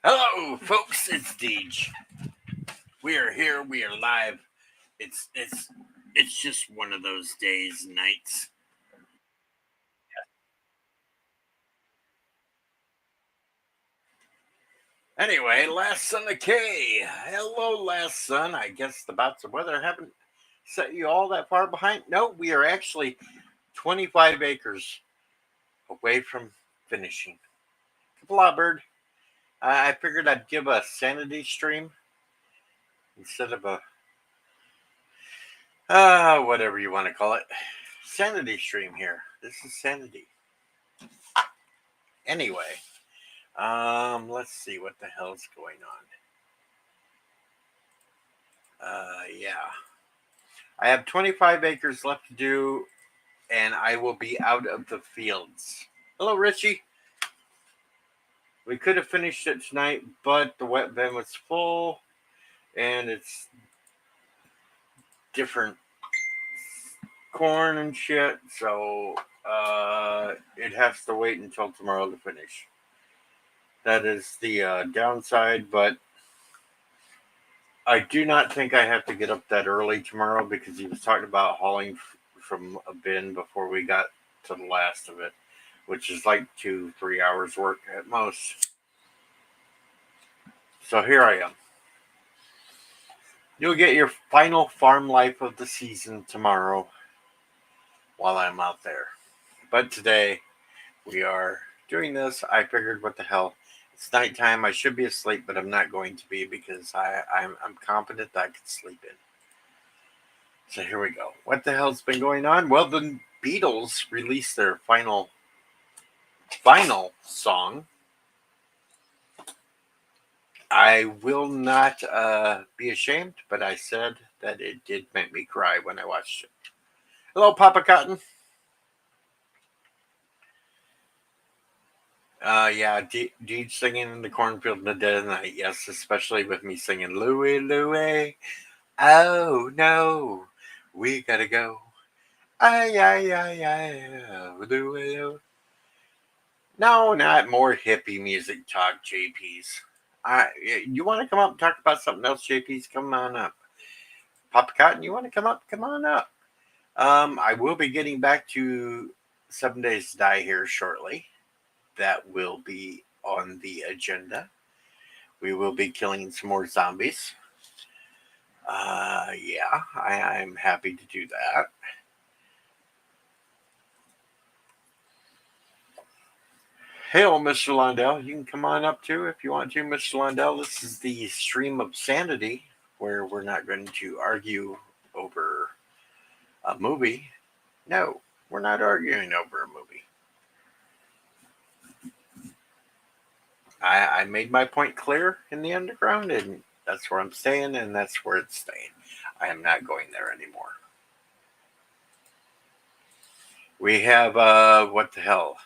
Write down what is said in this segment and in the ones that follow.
Hello, folks. It's Deej. We are here. We are live. It's just one of those days, nights. Anyway, last son of K. Hello, last son. I guess the bouts of weather haven't set you all that far behind. No, we are actually 25 acres away from finishing. Blah, bird. I figured I'd give a sanity stream instead of a whatever you want to call it. Sanity stream here. This is sanity. Anyway, let's see what the hell's going on. Yeah. I have 25 acres left to do, and I will be out of the fields. Hello, Richie. We could have finished it tonight, but the wet bin was full, and it's different corn and shit, so it has to wait until tomorrow to finish. That is the downside, but I do not think I have to get up that early tomorrow because he was talking about hauling from a bin before we got to the last of it, which is like 2-3 hours work at most. So here I am. You'll get your final farm life of the season tomorrow while I'm out there. But today we are doing this. I figured, what the hell? It's nighttime. I should be asleep, but I'm not going to be because I'm confident that I can sleep in. So here we go. What the hell's been going on? Well, the Beatles released their final song. I will not be ashamed, but I said that it did make me cry when I watched it. Hello, Papa Cotton. Yeah, Deej singing in the cornfield in the dead of the night. Yes, especially with me singing Louie, Louie. Oh no, we gotta go. Ay, ay, ay, ay, Louie, Louie. No, not more hippie music talk, JPs. You want to come up and talk about something else, JPs? Come on up. Papa Cotton, you want to come up? Come on up. I will be getting back to 7 Days to Die here shortly. That will be on the agenda. We will be killing some more zombies. Yeah, I'm happy to do that. Hey, old Mr. Londell, you can come on up too if you want to, Mr. Londell. This is the stream of sanity where we're not going to argue over a movie. No, we're not arguing over a movie. I made my point clear in the underground, and that's where I'm staying, and that's where it's staying. I am not going there anymore. We have, what the hell?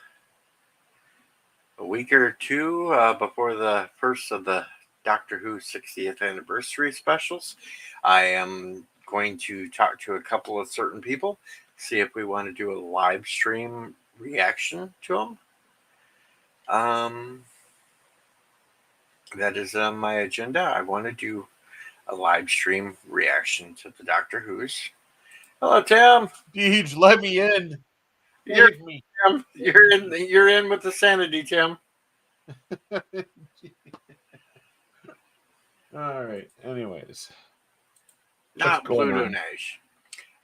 A week or two before the first of the Doctor Who 60th anniversary specials. I am going to talk to a couple of certain people, see if we want to do a live stream reaction to them. That is on my agenda. I want to do a live stream reaction to the Doctor Who's. Hello, Tim. Deej, let me in. You're Save me. Tim. You're in. You're in with the sanity, Tim. All right. Anyways, Not Pluto Nash.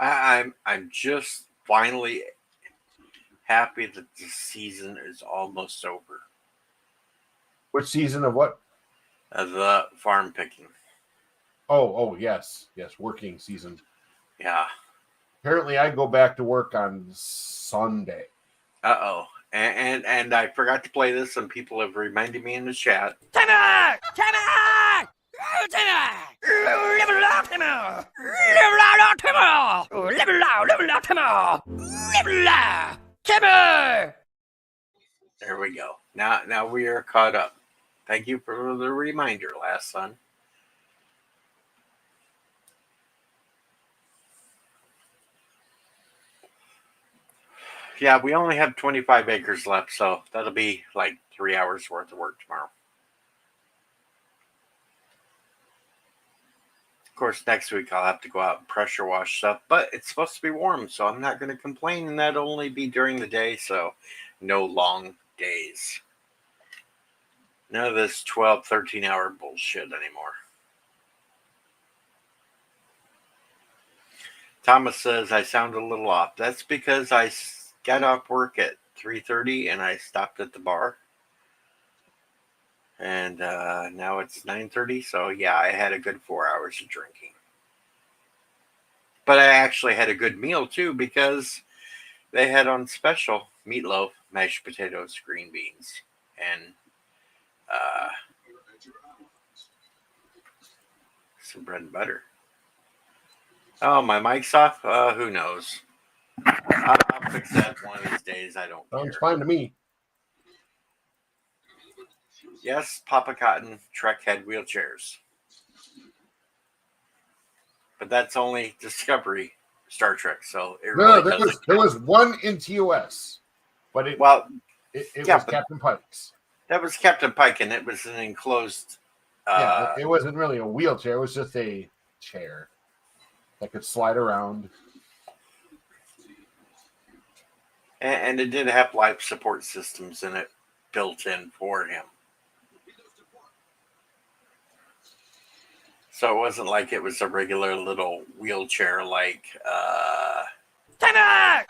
I'm just finally happy that the season is almost over. Which season of what? The farm picking. Oh, yes, working season. Yeah. Apparently, I go back to work on Sunday. Oh. And I forgot to play this, and people have reminded me in the chat. Timber! Timber! There we go. Now we are caught up. Thank you for the reminder, last son. Yeah, we only have 25 acres left, so that'll be like 3 hours worth of work tomorrow. course, next week I'll have to go out and pressure wash stuff, but it's supposed to be warm, so I'm not going to complain, and that'll only be during the day, so no long days. None of this 12, 13-hour bullshit anymore. Thomas says I sound a little off. That's because I got off work at 3:30 and I stopped at the bar. And now it's 9:30, so yeah, I had a good 4 hours of drinking. But I actually had a good meal too because they had on special meatloaf, mashed potatoes, green beans, and some bread and butter. Oh, my mic's off? Who knows? I'll fix that one of these days. I don't Sounds care. fine to me. Yes, Papa Cotton Trek had wheelchairs. But that's only Discovery Star Trek, so it really doesn't there was one in TOS, but it well, it yeah, was Captain Pike's. that was Captain Pike, and it was an enclosed. Yeah, it wasn't really a wheelchair. It was just a chair that could slide around. And it did have life support systems in it built in for him. So it wasn't like it was a regular little wheelchair like Timmy!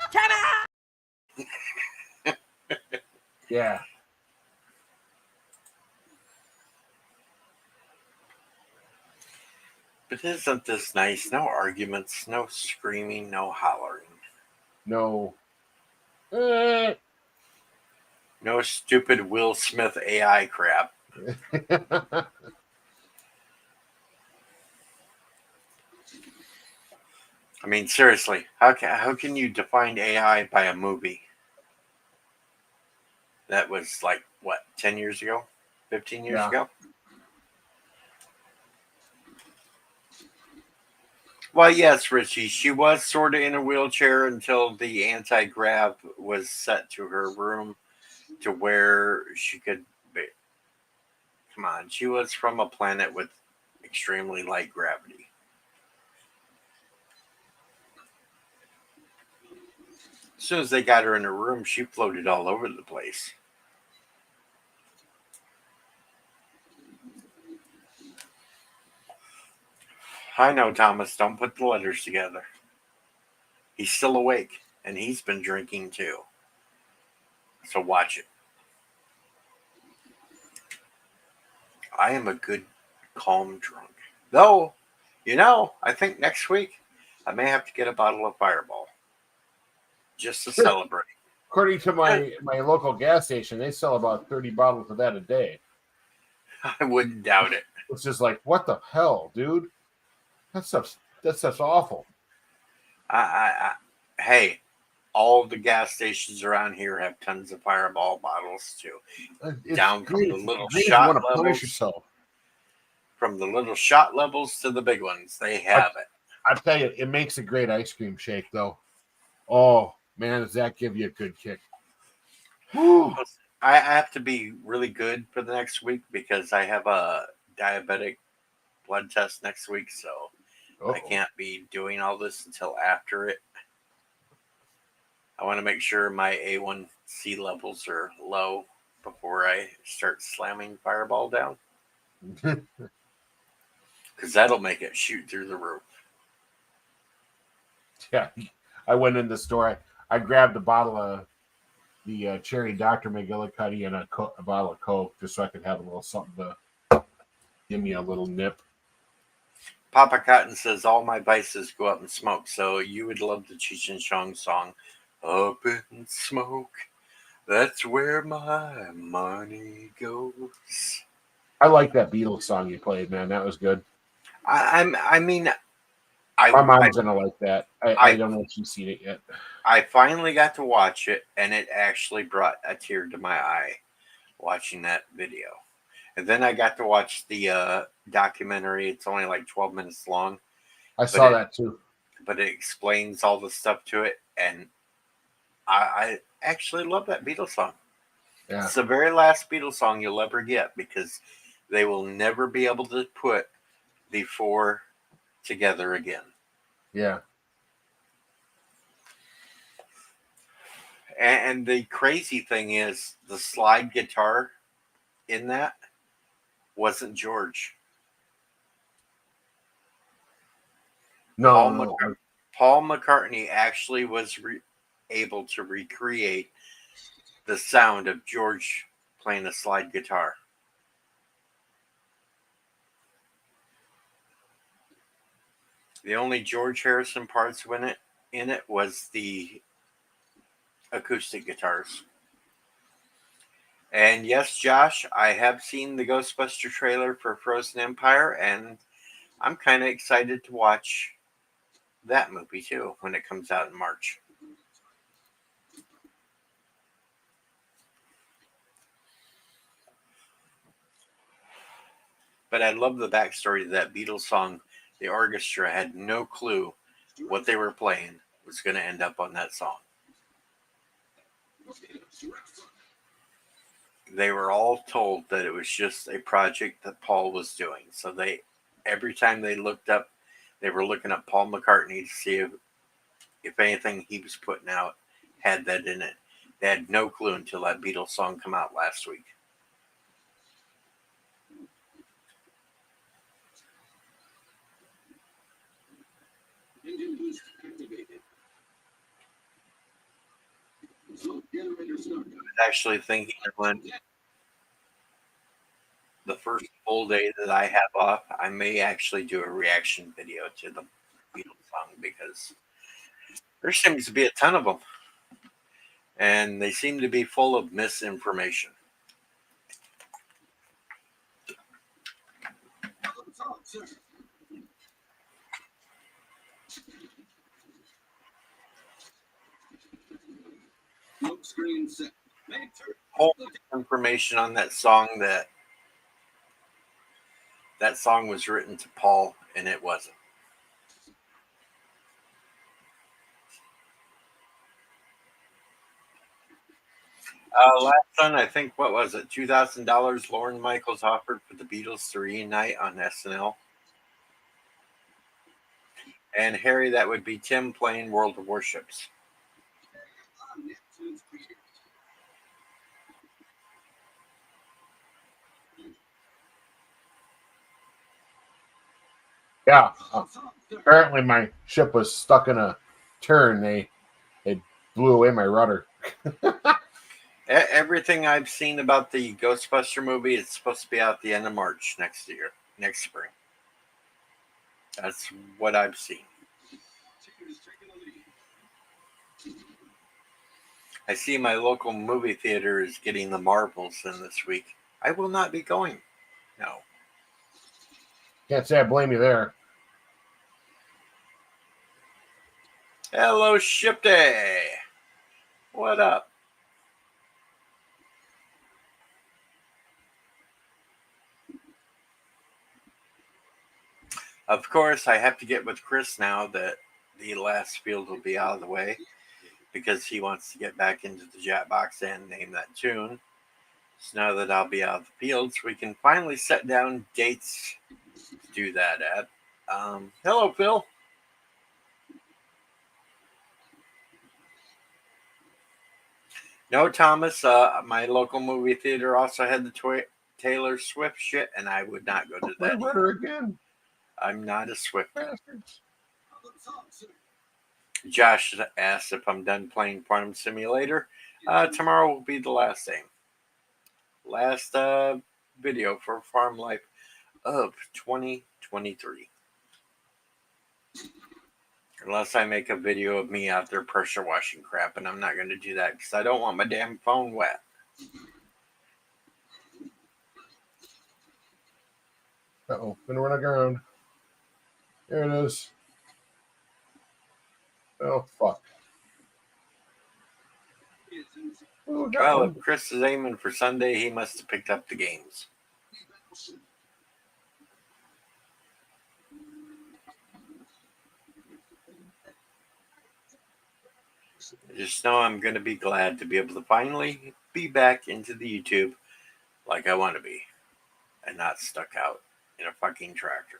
Timmy! Yeah. But isn't this nice? No arguments, no screaming, no hollering. No. No stupid Will Smith AI crap. I mean, seriously, how can you define AI by a movie? That was like, what, 10 years ago? 15 years ago? Well, yes, Richie, she was sort of in a wheelchair until the anti-grav was set to her room to where she could be. Come on, she was from a planet with extremely light gravity. As soon as they got her in her room, she floated all over the place. I know, Thomas. Don't put the letters together. He's still awake, and he's been drinking too. So watch it. I am a good, calm drunk. Though, I think next week I may have to get a bottle of Fireball just to celebrate. According to my local gas station, they sell about 30 bottles of that a day. I wouldn't doubt it. It's just like, what the hell, dude? That stuff's awful. Hey, all the gas stations around here have tons of Fireball bottles too. Down from the little shot levels. Yourself. From the little shot levels to the big ones, they have it. I tell you, it makes a great ice cream shake, though. Oh man, does that give you a good kick? Whew. I have to be really good for the next week because I have a diabetic blood test next week, so I can't be doing all this until after it. I want to make sure my A1C levels are low before I start slamming Fireball down. Because that'll make it shoot through the roof. Yeah, I went in the store. I grabbed a bottle of the Cherry Dr. McGillicuddy and a bottle of Coke just so I could have a little something to give me a little nip. Papa Cotton says all my vices go up in smoke, so you would love the Cheech and Chong song, Up in Smoke, that's where my money goes. I like that Beatles song you played, man. That was good. My mom's gonna like that. I don't know if she's seen it yet. I finally got to watch it, and it actually brought a tear to my eye watching that video. And then I got to watch the documentary. It's only like 12 minutes long. I saw that too. But it explains all the stuff to it, and I actually love that Beatles song. Yeah. It's the very last Beatles song you'll ever get because they will never be able to put the 4 together again. Yeah. And the crazy thing is, the slide guitar in that wasn't George. No, Paul, no, no. Paul McCartney actually was able to recreate the sound of George playing a slide guitar. The only George Harrison parts in it was the acoustic guitars. And yes, Josh, I have seen the Ghostbuster trailer for Frozen Empire, and I'm kind of excited to watch that movie too when it comes out in March. But I love the backstory to that Beatles song. The orchestra had no clue what they were playing was going to end up on that song. They were all told that it was just a project that Paul was doing. So every time they looked up, they were looking at Paul McCartney to see if anything he was putting out had that in it. They had no clue until that Beatles song come out last week. I was actually thinking when the first full day that I have off, I may actually do a reaction video to the Beatles song because there seems to be a ton of them, and they seem to be full of misinformation. Whole information on that song that song was written to Paul, and it wasn't. Last one, I think, what was it? $2,000 Lauren Michaels offered for the Beatles to reunite on SNL. And Harry, that would be Tim playing World of Warships. Yeah. Apparently, my ship was stuck in a turn. It blew away my rudder. Everything I've seen about the Ghostbuster movie is supposed to be out the end of March next spring. That's what I've seen. I see my local movie theater is getting the Marvels in this week. I will not be going. No. Can't say I blame you there. Hello, Ship Day. What up? Of course, I have to get with Chris now that the last field will be out of the way because he wants to get back into the Jackbox and name that tune. So now that I'll be out of the fields, we can finally set down dates to do that at. Hello, Phil. No, Thomas. My local movie theater also had the Taylor Swift shit, and I would not go to My that. rudder again. I'm not a Swift. Bastards. Josh asked if I'm done playing Farm Simulator. Tomorrow will be the last day. Last video for Farm Life of 2023. Unless I make a video of me out there pressure washing crap, and I'm not going to do that because I don't want my damn phone wet. Uh-oh. Gonna run aground. There it is. Oh, fuck. Oh, Well, if Chris is aiming for Sunday, he must have picked up the games. Just know I'm going to be glad to be able to finally be back into the YouTube like I want to be and not stuck out in a fucking tractor.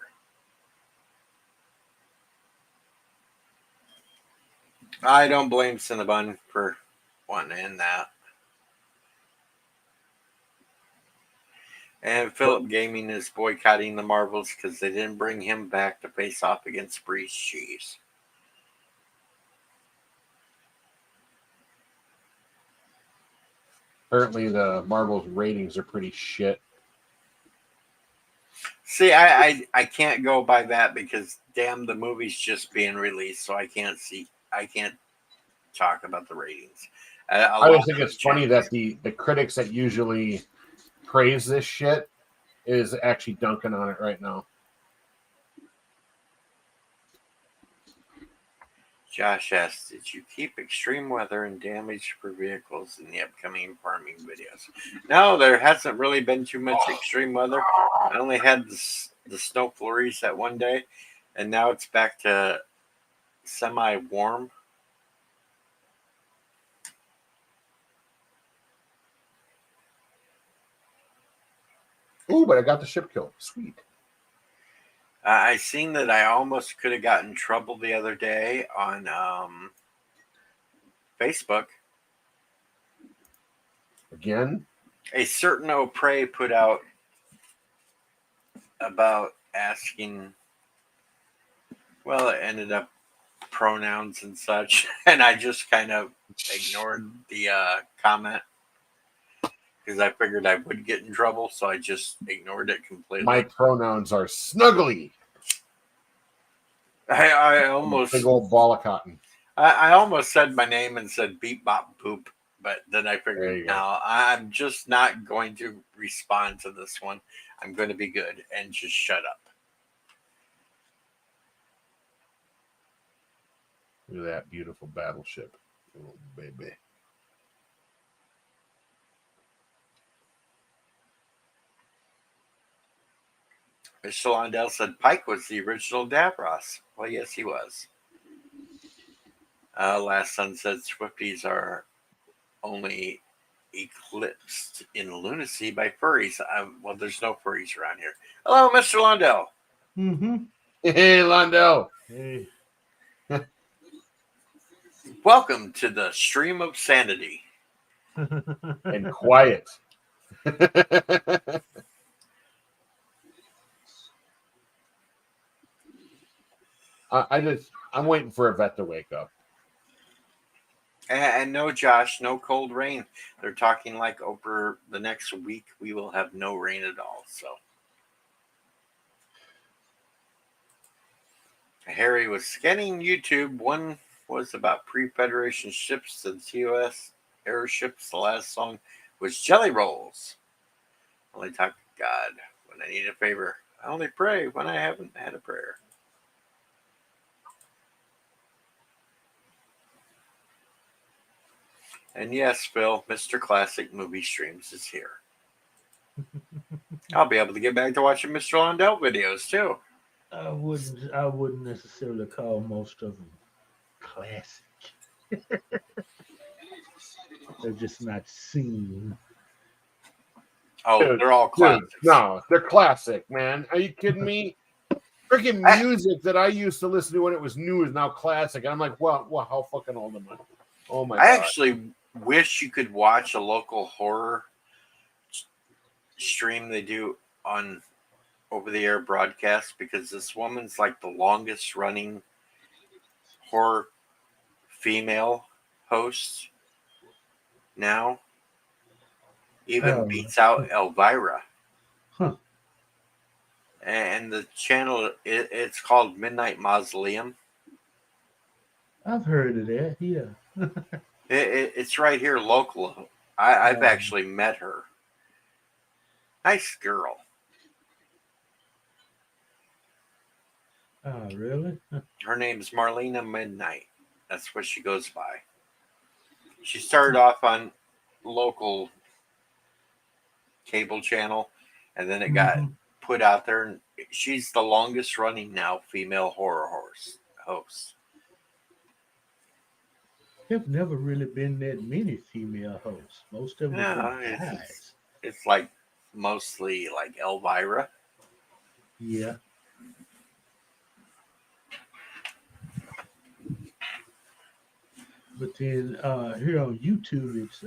I don't blame Cinnabon for wanting to end that. And Philip Gaming is boycotting the Marvels because they didn't bring him back to face off against Breeze Cheese. Apparently, the Marvel's ratings are pretty shit. See, I can't go by that because damn, the movie's just being released, so I can't talk about the ratings. I just think it's funny that the critics that usually praise this shit is actually dunking on it right now. Josh asked, "Did you keep extreme weather and damage for vehicles in the upcoming farming videos?" No, there hasn't really been too much extreme weather. I only had the snow flurries that one day, and now it's back to semi-warm. Ooh, but I got the ship killed. Sweet. I seen that I almost could have gotten in trouble the other day on Facebook. Again? A certain O'Prey put out about asking, well, it ended up pronouns and such, and I just kind of ignored the comment because I figured I would get in trouble, so I just ignored it completely. My pronouns are snuggly. I almost big old ball of cotton. I almost said my name and said beep bop boop, but then I figured no, I'm just not going to respond to this one. I'm going to be good and just shut up. Look at that beautiful battleship. Oh, baby. Mr. Londell said Pike was the original Davros. Well, yes, he was. Last Sun said Swifties are only eclipsed in lunacy by furries. Well, there's no furries around here. Hello, Mr. Londell. Mm-hmm. Hey, Londell. Hey. Welcome to the stream of sanity. And quiet. I'm waiting for Yvette to wake up. And no, Josh, no cold rain. They're talking like over the next week we will have no rain at all. So Harry was scanning YouTube. One was about pre-Federation ships and TOS airships. The last song was Jelly Rolls. Only talk to God when I need a favor. I only pray when I haven't had a prayer. And yes, Phil, Mr. Classic Movie Streams is here. I'll be able to get back to watching Mr. Londell videos too. I wouldn't necessarily call most of them classic. They're just not seen. Oh, dude, they're all classics. No, they're classic, man. Are you kidding me? Freaking music that I used to listen to when it was new is now classic. And I'm like, well, how fucking old am I? Oh my God. I actually wish you could watch a local horror stream they do on over-the-air broadcast because this woman's like the longest running horror female host now. Even beats out Elvira. Huh. And the channel, it's called Midnight Mausoleum. I've heard of that, yeah. It's right here local. I've actually met her. Nice girl. Oh, really? Her name's Marlena Midnight. That's what she goes by. She started off on local cable channel, and then it got put out there. And she's the longest running now female horror host. There've never really been that many female hosts. Most of them have been guys. It's like mostly like Elvira. Yeah. But then here on YouTube, it's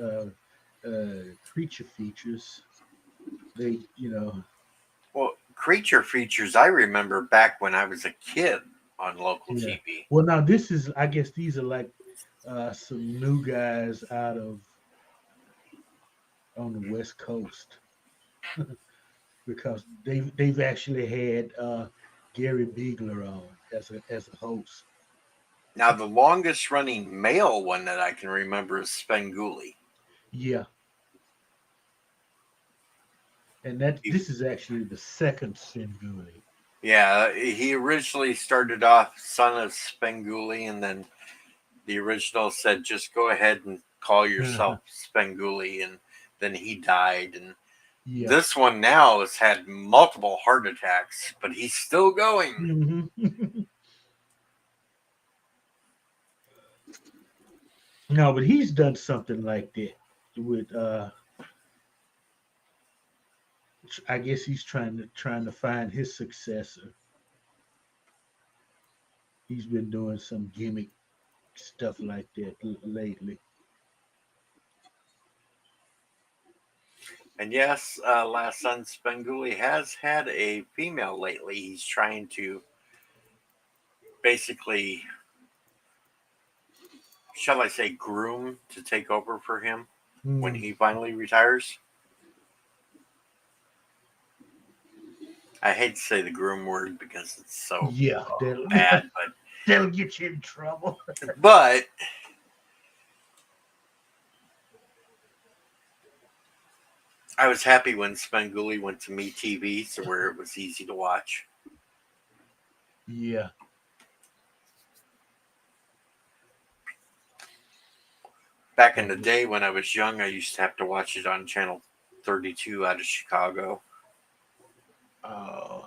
creature features. They, Well, creature features I remember back when I was a kid on local yeah. TV. Well, now this is, I guess these are like some new guys out of on the West Coast because they've actually had Gary Beegler on as a host. Now, the longest running male one that I can remember is Spenguli. Yeah, and that He- this is actually the second Svengoolie. Yeah, he originally started off son of Spenguli, and then the original said, just go ahead and call yourself Spenguli, and then he died. And Yeah. this one now has had multiple heart attacks, but he's still going. Hmm. No, but he's done something like that with I guess he's trying to find his successor. He's been doing some gimmick stuff like that lately. And yes, last son Spenguli has had a female lately. He's trying to basically, shall I say, groom to take over for him when Mm, he finally retires. I hate to say the groom word because it's so yeah, that'll bad, that'll get you in trouble. but I was happy when Spenguli went to Me TV, so where it was easy to watch. Yeah. Back in Oh, the day when I was young, I used to have to watch it on channel 32 out of Chicago.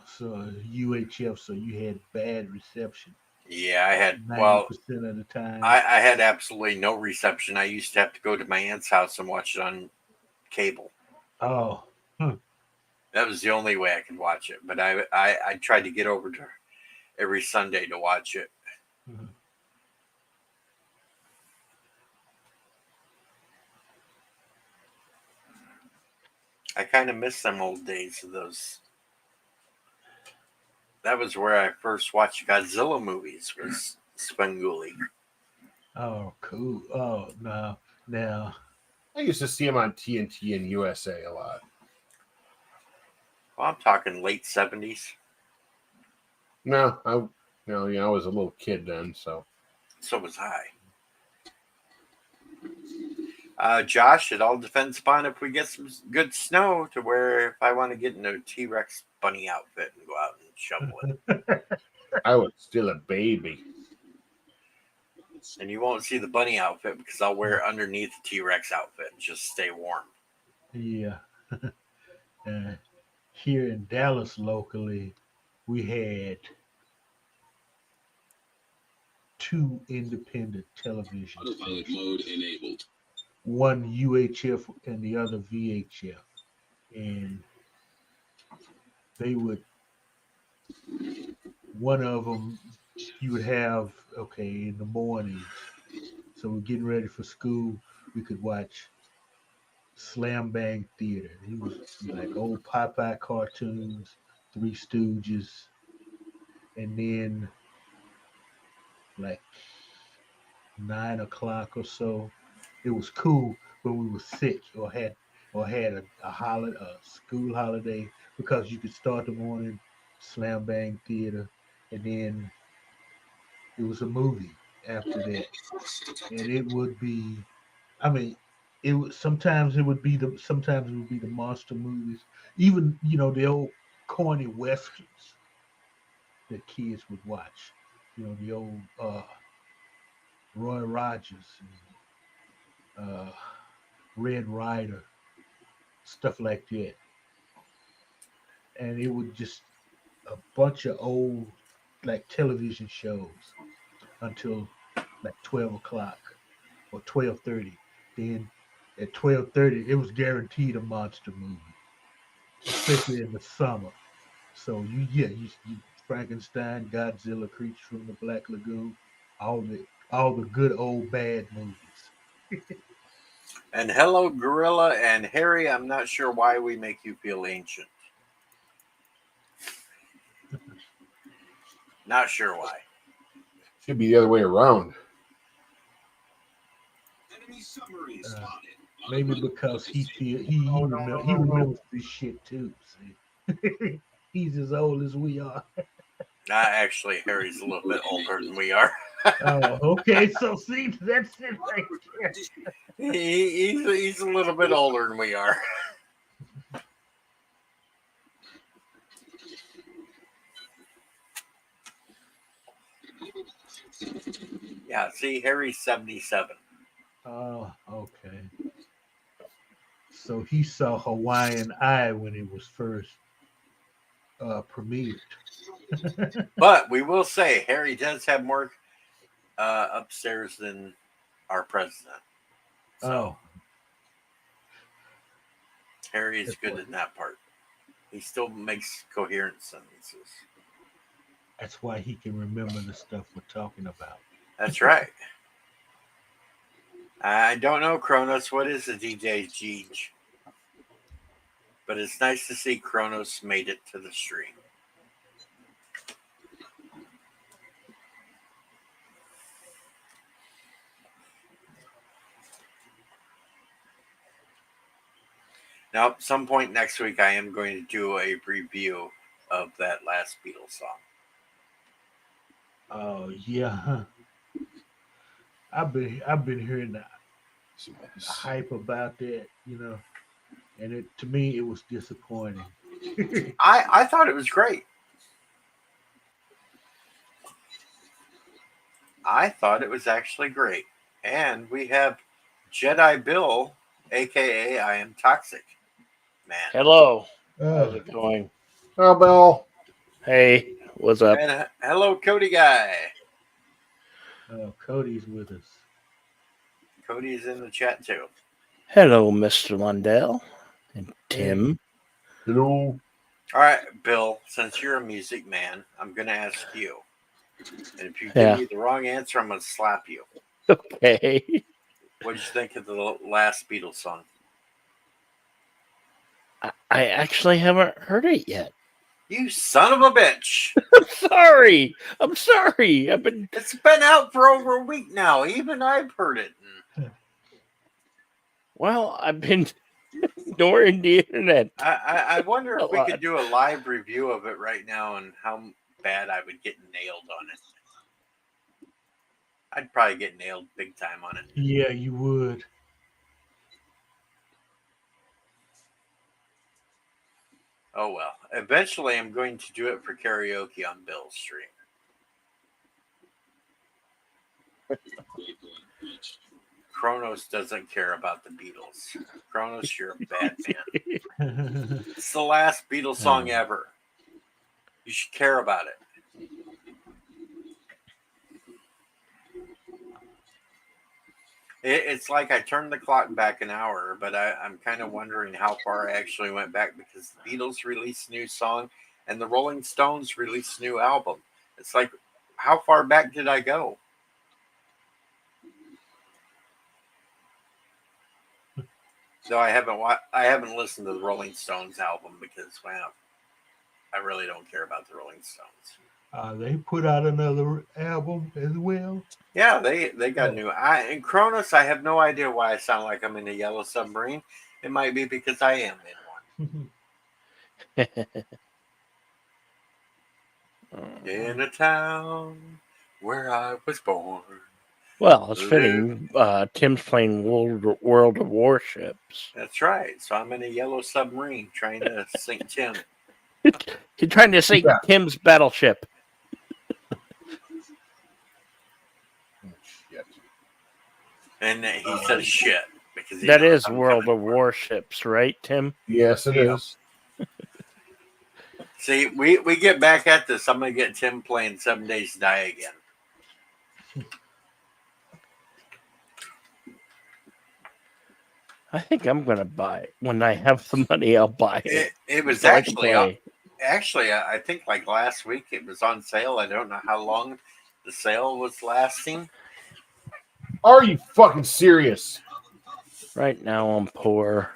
so UHF, so you had bad reception Yeah, I had, ninety well, percent of the time. I had absolutely no reception. I used to have to go to my aunt's house and watch it on cable. Oh, huh. That was the only way I could watch it. But I tried to get over to every Sunday to watch it. Mhm. I kind of miss them old days of those. That was where I first watched Godzilla movies. Was Spenguli. Oh, cool. Oh, no, now, I used to see him on TNT and USA a lot. Well, I'm talking late 70s. No, I was a little kid then, so So was I. Josh, it all depends upon if we get some good snow to where if I want to get in a T Rex bunny outfit and go out and shovel it. I was still a baby. And you won't see the bunny outfit because I'll wear it underneath the T Rex outfit and just stay warm. yeah. Uh, here in Dallas locally, we had two independent television Autopilot stations, mode enabled. one UHF and the other VHF. And they would, one of them, you would have, okay, in the mornings. So we're getting ready for school. We could watch Slam Bang Theater. It was like old Popeye cartoons, Three Stooges, and then like 9 o'clock or so, it was cool when we were sick or had a school holiday because you could start the morning Slam Bang Theater, and then it was a movie after that, and it would be, I mean, sometimes it would be the monster movies, even the old corny westerns that kids would watch, the old Roy Rogers and Red Rider, stuff like that, and it would just a bunch of old like television shows until like 12 o'clock or 12:30. Then at 12:30, it was guaranteed a monster movie, especially in the summer. So you Frankenstein, Godzilla, Creature from the Black Lagoon, all all the good old bad movies. And hello, Gorilla and Harry. I'm not sure why we make you feel ancient. Not sure why. Should be the other way around. Maybe because he remembers this shit too. See, he's as old as we are. Actually, Harry's a little bit older than we are. Oh, okay. So see, that's it right there. He's a little bit older than we are. Yeah, see, Harry's 77. Oh, okay. So he saw Hawaiian Eye when it was first premiered. But we will say, Harry does have more upstairs than our president. So Oh, Harry is That's good what- in that part. He still makes coherent sentences. that's why he can remember the stuff we're talking about. That's right. I don't know, Kronos. What is the DJ Deej? But it's nice to see Kronos made it to the stream. Now, at some point next week, I am going to do a review of that last Beatles song. Oh yeah, I've been hearing the hype about that, and to me it was disappointing. I thought it was great. I thought it was actually great. And we have Jedi Bill, aka I Am Toxic Man. Hello. Oh, How's it going? Oh, Bill. Hey, what's up? And hello, Cody Guy. Cody's with us. Cody's in the chat too. Hello, Mr. Lundell and Tim. Hello. All right, Bill, since you're a music man, I'm going to ask you. And if you give Yeah. me the wrong answer, I'm going to slap you. Okay. What did you think of the last Beatles song? I actually haven't heard it yet. You son of a bitch. I'm sorry. It's been out for over a week now. Even I've heard it. I've been ignoring the internet. I wonder if A we lot. could do a live review of it right now and how bad I would get nailed on it. I'd probably get nailed big time on it. Yeah, you would. Oh well. Eventually I'm going to do it for karaoke on Bill's stream. Kronos doesn't care about the Beatles. Kronos, you're a bad man. It's the last Beatles song ever. You should care about it. It's like I turned the clock back an hour, but I'm kind of wondering how far I actually went back because the Beatles released a new song and the Rolling Stones released a new album. It's like, how far back did I go? So I haven't listened to the Rolling Stones album because, well, I really don't care about the Rolling Stones. They put out another album as well. Yeah, they got a new. In Kronos, I have no idea why I sound like I'm in a yellow submarine. It might be because I am in one. In a town where I was born. Well, it's fitting. Tim's playing World of Warships. That's right. So I'm in a yellow submarine trying to sink Tim. He's trying to sink Tim's battleship. Shit. And he says shit. Because That is World of Warships, right, Tim? Yes, it is. See, we get back at this. I'm going to get Tim playing 7 Days to Die again. I think I'm going to buy it. When I have the money, I'll buy it. It was So I can play. actually, I think like last week it was on sale. I don't know how long the sale was lasting. Are you fucking serious? Right now, I'm poor.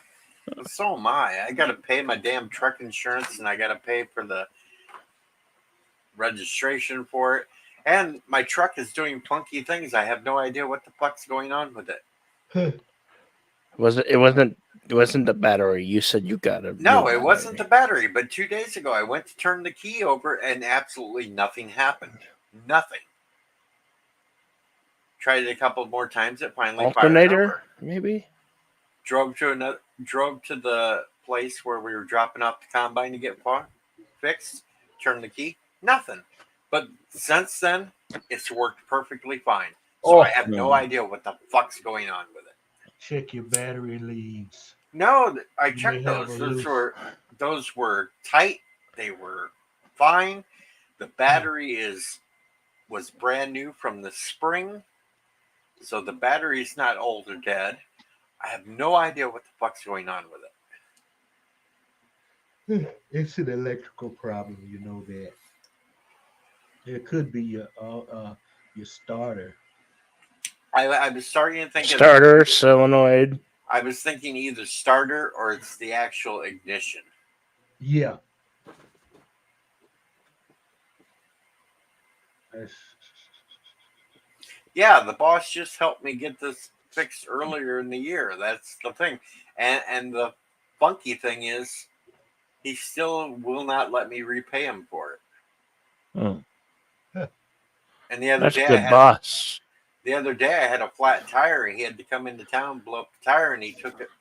So am I. I gotta pay my damn truck insurance, and I gotta pay for the registration for it. And my truck is doing funky things. I have no idea what the fuck's going on with it. It wasn't the battery. You said you got a No, new it wasn't the battery. battery. But 2 days ago, I went to turn the key over, and absolutely nothing happened. Nothing. Tried it a couple more times. It finally fired Alternator, over. maybe. Drove to the place where we were dropping off the combine to get fixed. Turned the key. Nothing. But since then, it's worked perfectly fine. So I have no idea what the fuck's going on with it. Check your battery leads. No, I You may checked have those. a loose- Those were tight. They were fine. The battery was brand new from the spring, so the battery's not old or dead. I have no idea what the fuck's going on with it. It's an electrical problem, you know that. It could be your starter. I was starting to think Starter solenoid. I was thinking either starter or it's the actual ignition. Yeah. That's- Yeah, the boss just helped me get this fixed earlier in the year. That's the thing. And the funky thing is he still will not let me repay him for it. Oh, And the other that's day good, boss. I had a flat tire. He had to come into town, blow up the tire, and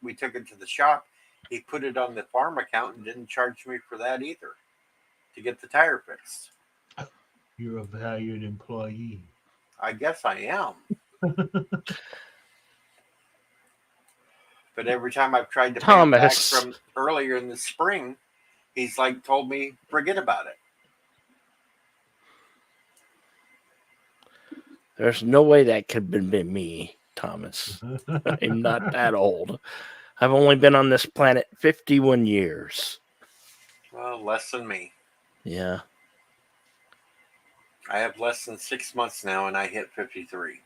we took it to the shop. He put it on the farm account and didn't charge me for that either to get the tire fixed. You're a valued employee. I guess I am. But every time I've tried to pay him back Thomas. from earlier in the spring, he's like told me, forget about it. There's no way that could have been me, Thomas. I'm not that old. I've only been on this planet 51 years. Well, less than me. Yeah. I have less than 6 months now, and I hit 53.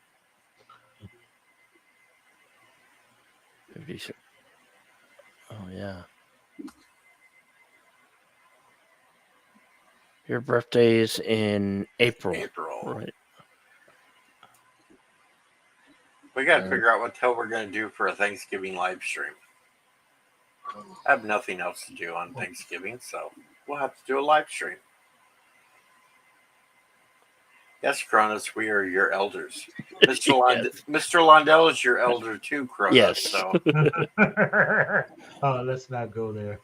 56. Oh, yeah. Your birthday's in April. Right. We got to figure out what the hell we're going to do for a Thanksgiving live stream. I have nothing else to do on Thanksgiving, so we'll have to do a live stream. Yes, Cronus, we are your elders. Mr. Londell is your elder too, Cronus. Yes. So. Oh, let's not go there.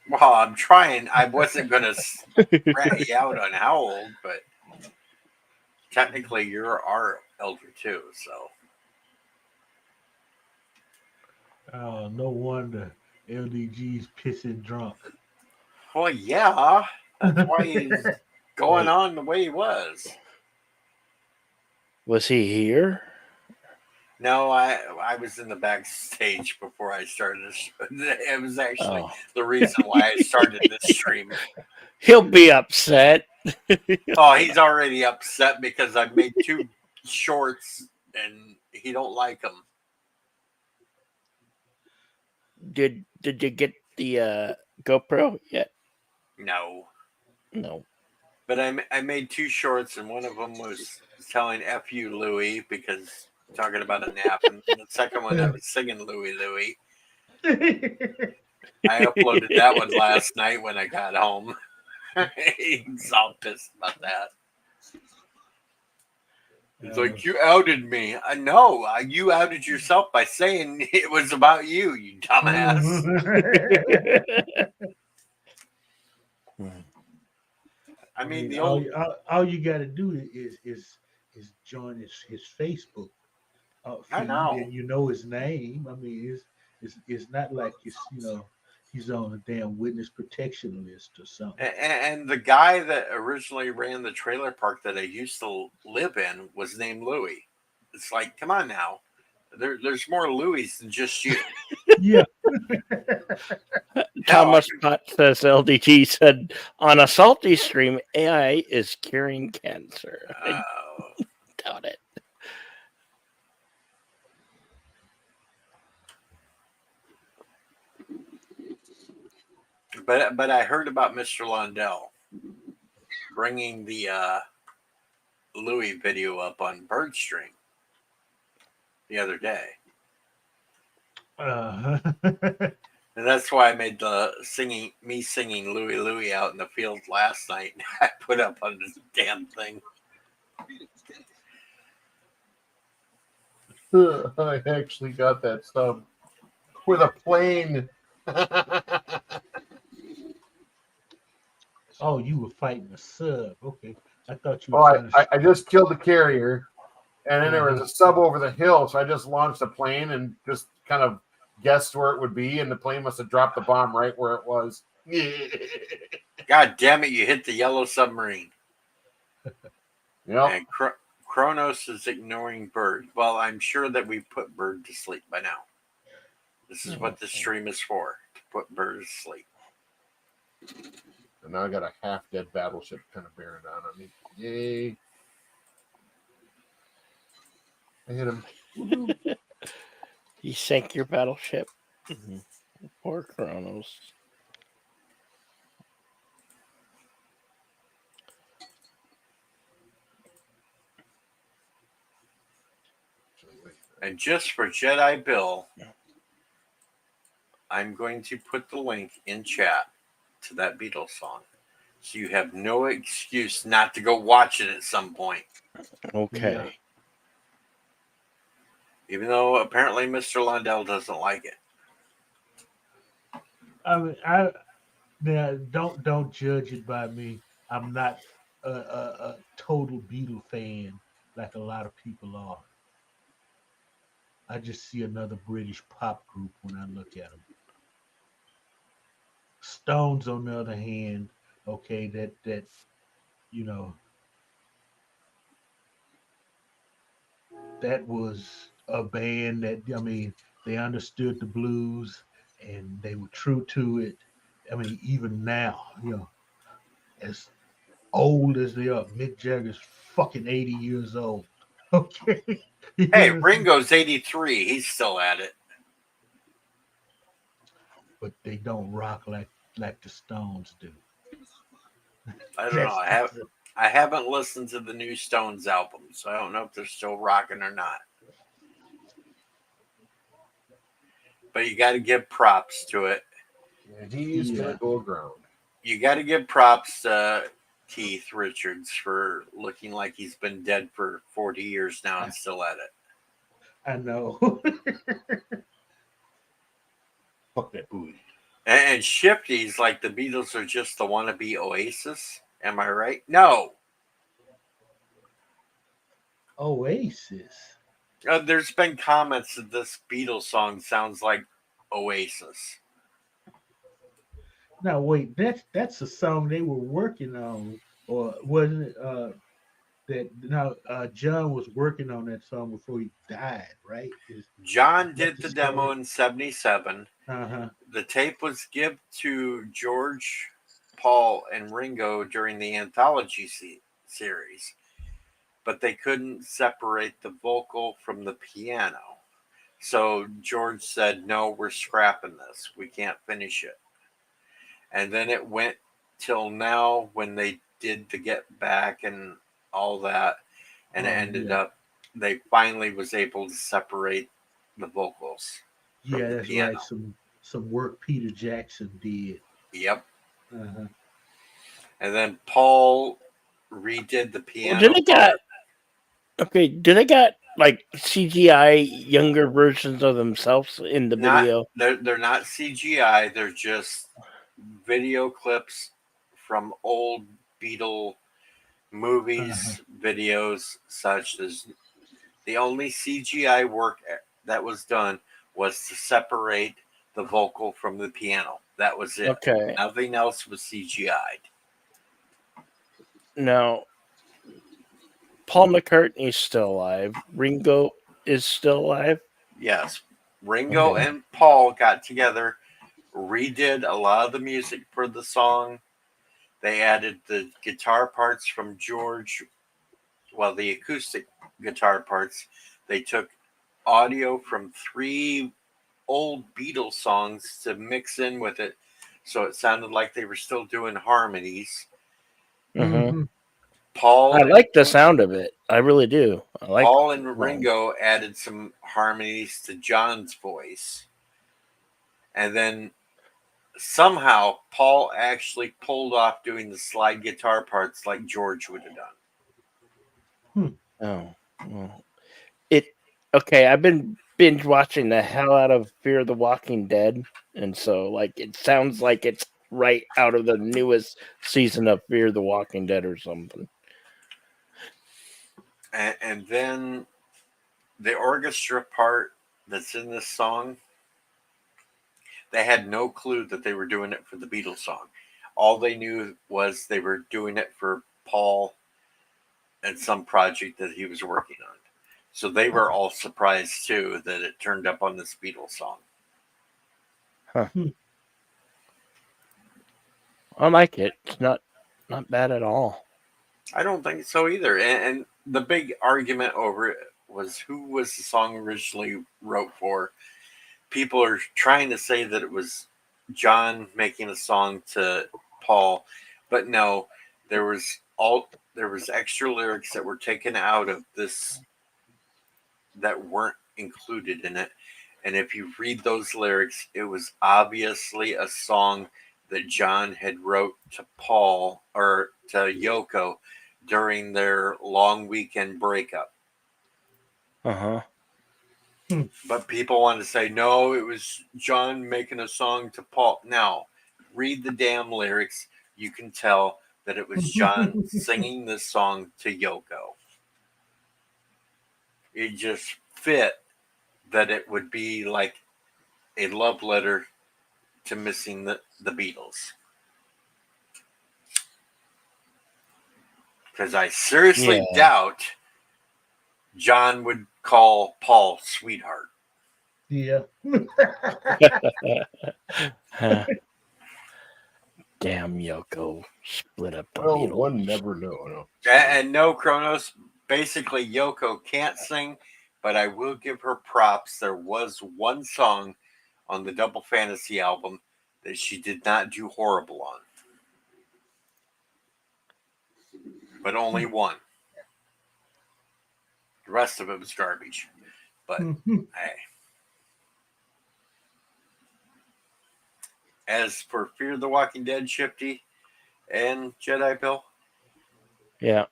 Well, I'm trying. I wasn't going to rat you out on how old, but technically you're our elder too, so. Oh, no wonder LDG's pissing drunk. Well, yeah. That's why he's going on the way he was. Was he here? No, I was in the backstage before I started. It was actually the reason why I started this stream. He'll be upset. Oh, he's already upset because I made 2 shorts and he don't like them. Did you get the GoPro yet? No. But I made 2 shorts, and one of them was telling "F you, Louie," because talking about a nap, and the second one I was singing "Louie, Louie." I uploaded that one last night when I got home. He's all pissed about that. He's like, "You outed me." I know. You outed yourself by saying it was about you, you dumbass. I mean, the old. All you got to do is join his Facebook. I know. And you know his name. I mean, it's not like he's on a damn witness protection list or something. And the guy that originally ran the trailer park that I used to live in was named Louie. It's like, come on now. There's more Louies than just you. Yeah. Thomas Pot says LDG said on a salty stream, AI is curing cancer. I doubt it. But I heard about Mr. Lundell bringing the Louis video up on Birdstream the other day. Uh, And that's why I made the singing Louie Louie out in the field last night. I put up on this damn thing. I actually got that stuff with a plane. oh, you were fighting a sub. Okay. I thought you Oh, were trying to. I just killed the carrier, and then there was Uh-huh. a sub over the hill, so I just launched a plane and just kind of guessed where it would be, and the plane must have dropped the bomb right where it was. God damn it, you hit the yellow submarine. Yep. And Kronos is ignoring Bird. Well, I'm sure that we put Bird to sleep by now. This is what the stream is for, to put Bird to sleep. And now I got a half-dead battleship kind of bearing down on me. Yay. I hit him. You sank your battleship. Poor Kronos. And just for Jedi Bill, I'm going to put the link in chat to that Beatles song. So you have no excuse not to go watch it at some point. Okay. Yeah. Even though apparently Mr. Lundell doesn't like it. I mean, don't judge it by me. I'm not a total Beatle fan like a lot of people are. I just see another British pop group when I look at them. Stones, on the other hand, okay, that you know, that was a band that I mean, they understood the blues and they were true to it. I mean, even now, as old as they are, Mick Jagger's fucking 80 years old. Okay. You Hey, understand? Ringo's 83. He's still at it. But they don't rock like the Stones do. I don't know. I haven't listened to the new Stones album, so I don't know if they're still rocking or not. But you got to give props to it. And he's Yeah. going to go aground. You got to give props to Keith Richards for looking like he's been dead for 40 years now and still at it. I know. Fuck that booty. And Shifty's like the Beatles are just the wannabe Oasis. Am I right? No. Oasis. There's been comments that this Beatles song sounds like Oasis. Now wait, that's a song they were working on, or wasn't it? That now John was working on that song before he died, right? John Is that did the the demo story? in 77. Uh-huh. The tape was given to George, Paul, and Ringo during the anthology series, but they couldn't separate the vocal from the piano. So George said, "No, we're scrapping this. We can't finish it." And then it went till now when they did the Get Back and all that, and it ended Yeah. up they finally was able to separate the vocals from Yeah, the that's piano. right. Some work Peter Jackson did. Yep. Uh-huh. And then Paul redid the piano Do they got part. do they got like CGI younger versions of themselves in the Not video? they're not CGI. They're just video clips from old Beatle movies, videos, such as the only CGI work that was done was to separate the vocal from the piano. That was it. Okay. Nothing else was CGI'd. Now, Paul McCartney is still alive. Ringo is still alive. Yes. Ringo Okay. and Paul got together, redid a lot of the music for the song. They added the guitar parts from George, well, the acoustic guitar parts. They took audio from 3 old Beatles songs to mix in with it so it sounded like they were still doing harmonies. Mhm. Mhm. Paul I like the sound of it. I really do. I like Paul and Ringo added some harmonies to John's voice, and then somehow Paul actually pulled off doing the slide guitar parts like George would have done. Oh, well, it okay. I've been binge watching the hell out of Fear the Walking Dead, and so like it sounds like it's right out of the newest season of Fear the Walking Dead or something. And then the orchestra part that's in this song, they had no clue that they were doing it for the Beatles song. All they knew was they were doing it for Paul and some project that he was working on. So they were all surprised too that it turned up on this Beatles song. I like it. It's not bad at all. I don't think so either. And the big argument over it was who was the song originally wrote for. People are trying to say that it was John making a song to Paul, but no, there was extra lyrics that were taken out of this that weren't included in it. And if you read those lyrics, it was obviously a song that John had wrote to Paul or to Yoko during their long weekend breakup. Uh huh. But people want to say, no, it was John making a song to Paul. Now, read the damn lyrics. You can tell that it was John singing this song to Yoko. It just fit that it would be like a love letter to missing the Beatles. Because I seriously doubt John would call Paul sweetheart. Yeah. Damn Yoko split up the Well, Beatles. one never know. No. And no, Kronos, basically Yoko can't sing, but I will give her props. There was one song on the Double Fantasy album that she did not do horrible on. But only one. The rest of it was garbage. But hey. As for Fear the Walking Dead, Shifty and Jedi Bill, Yeah.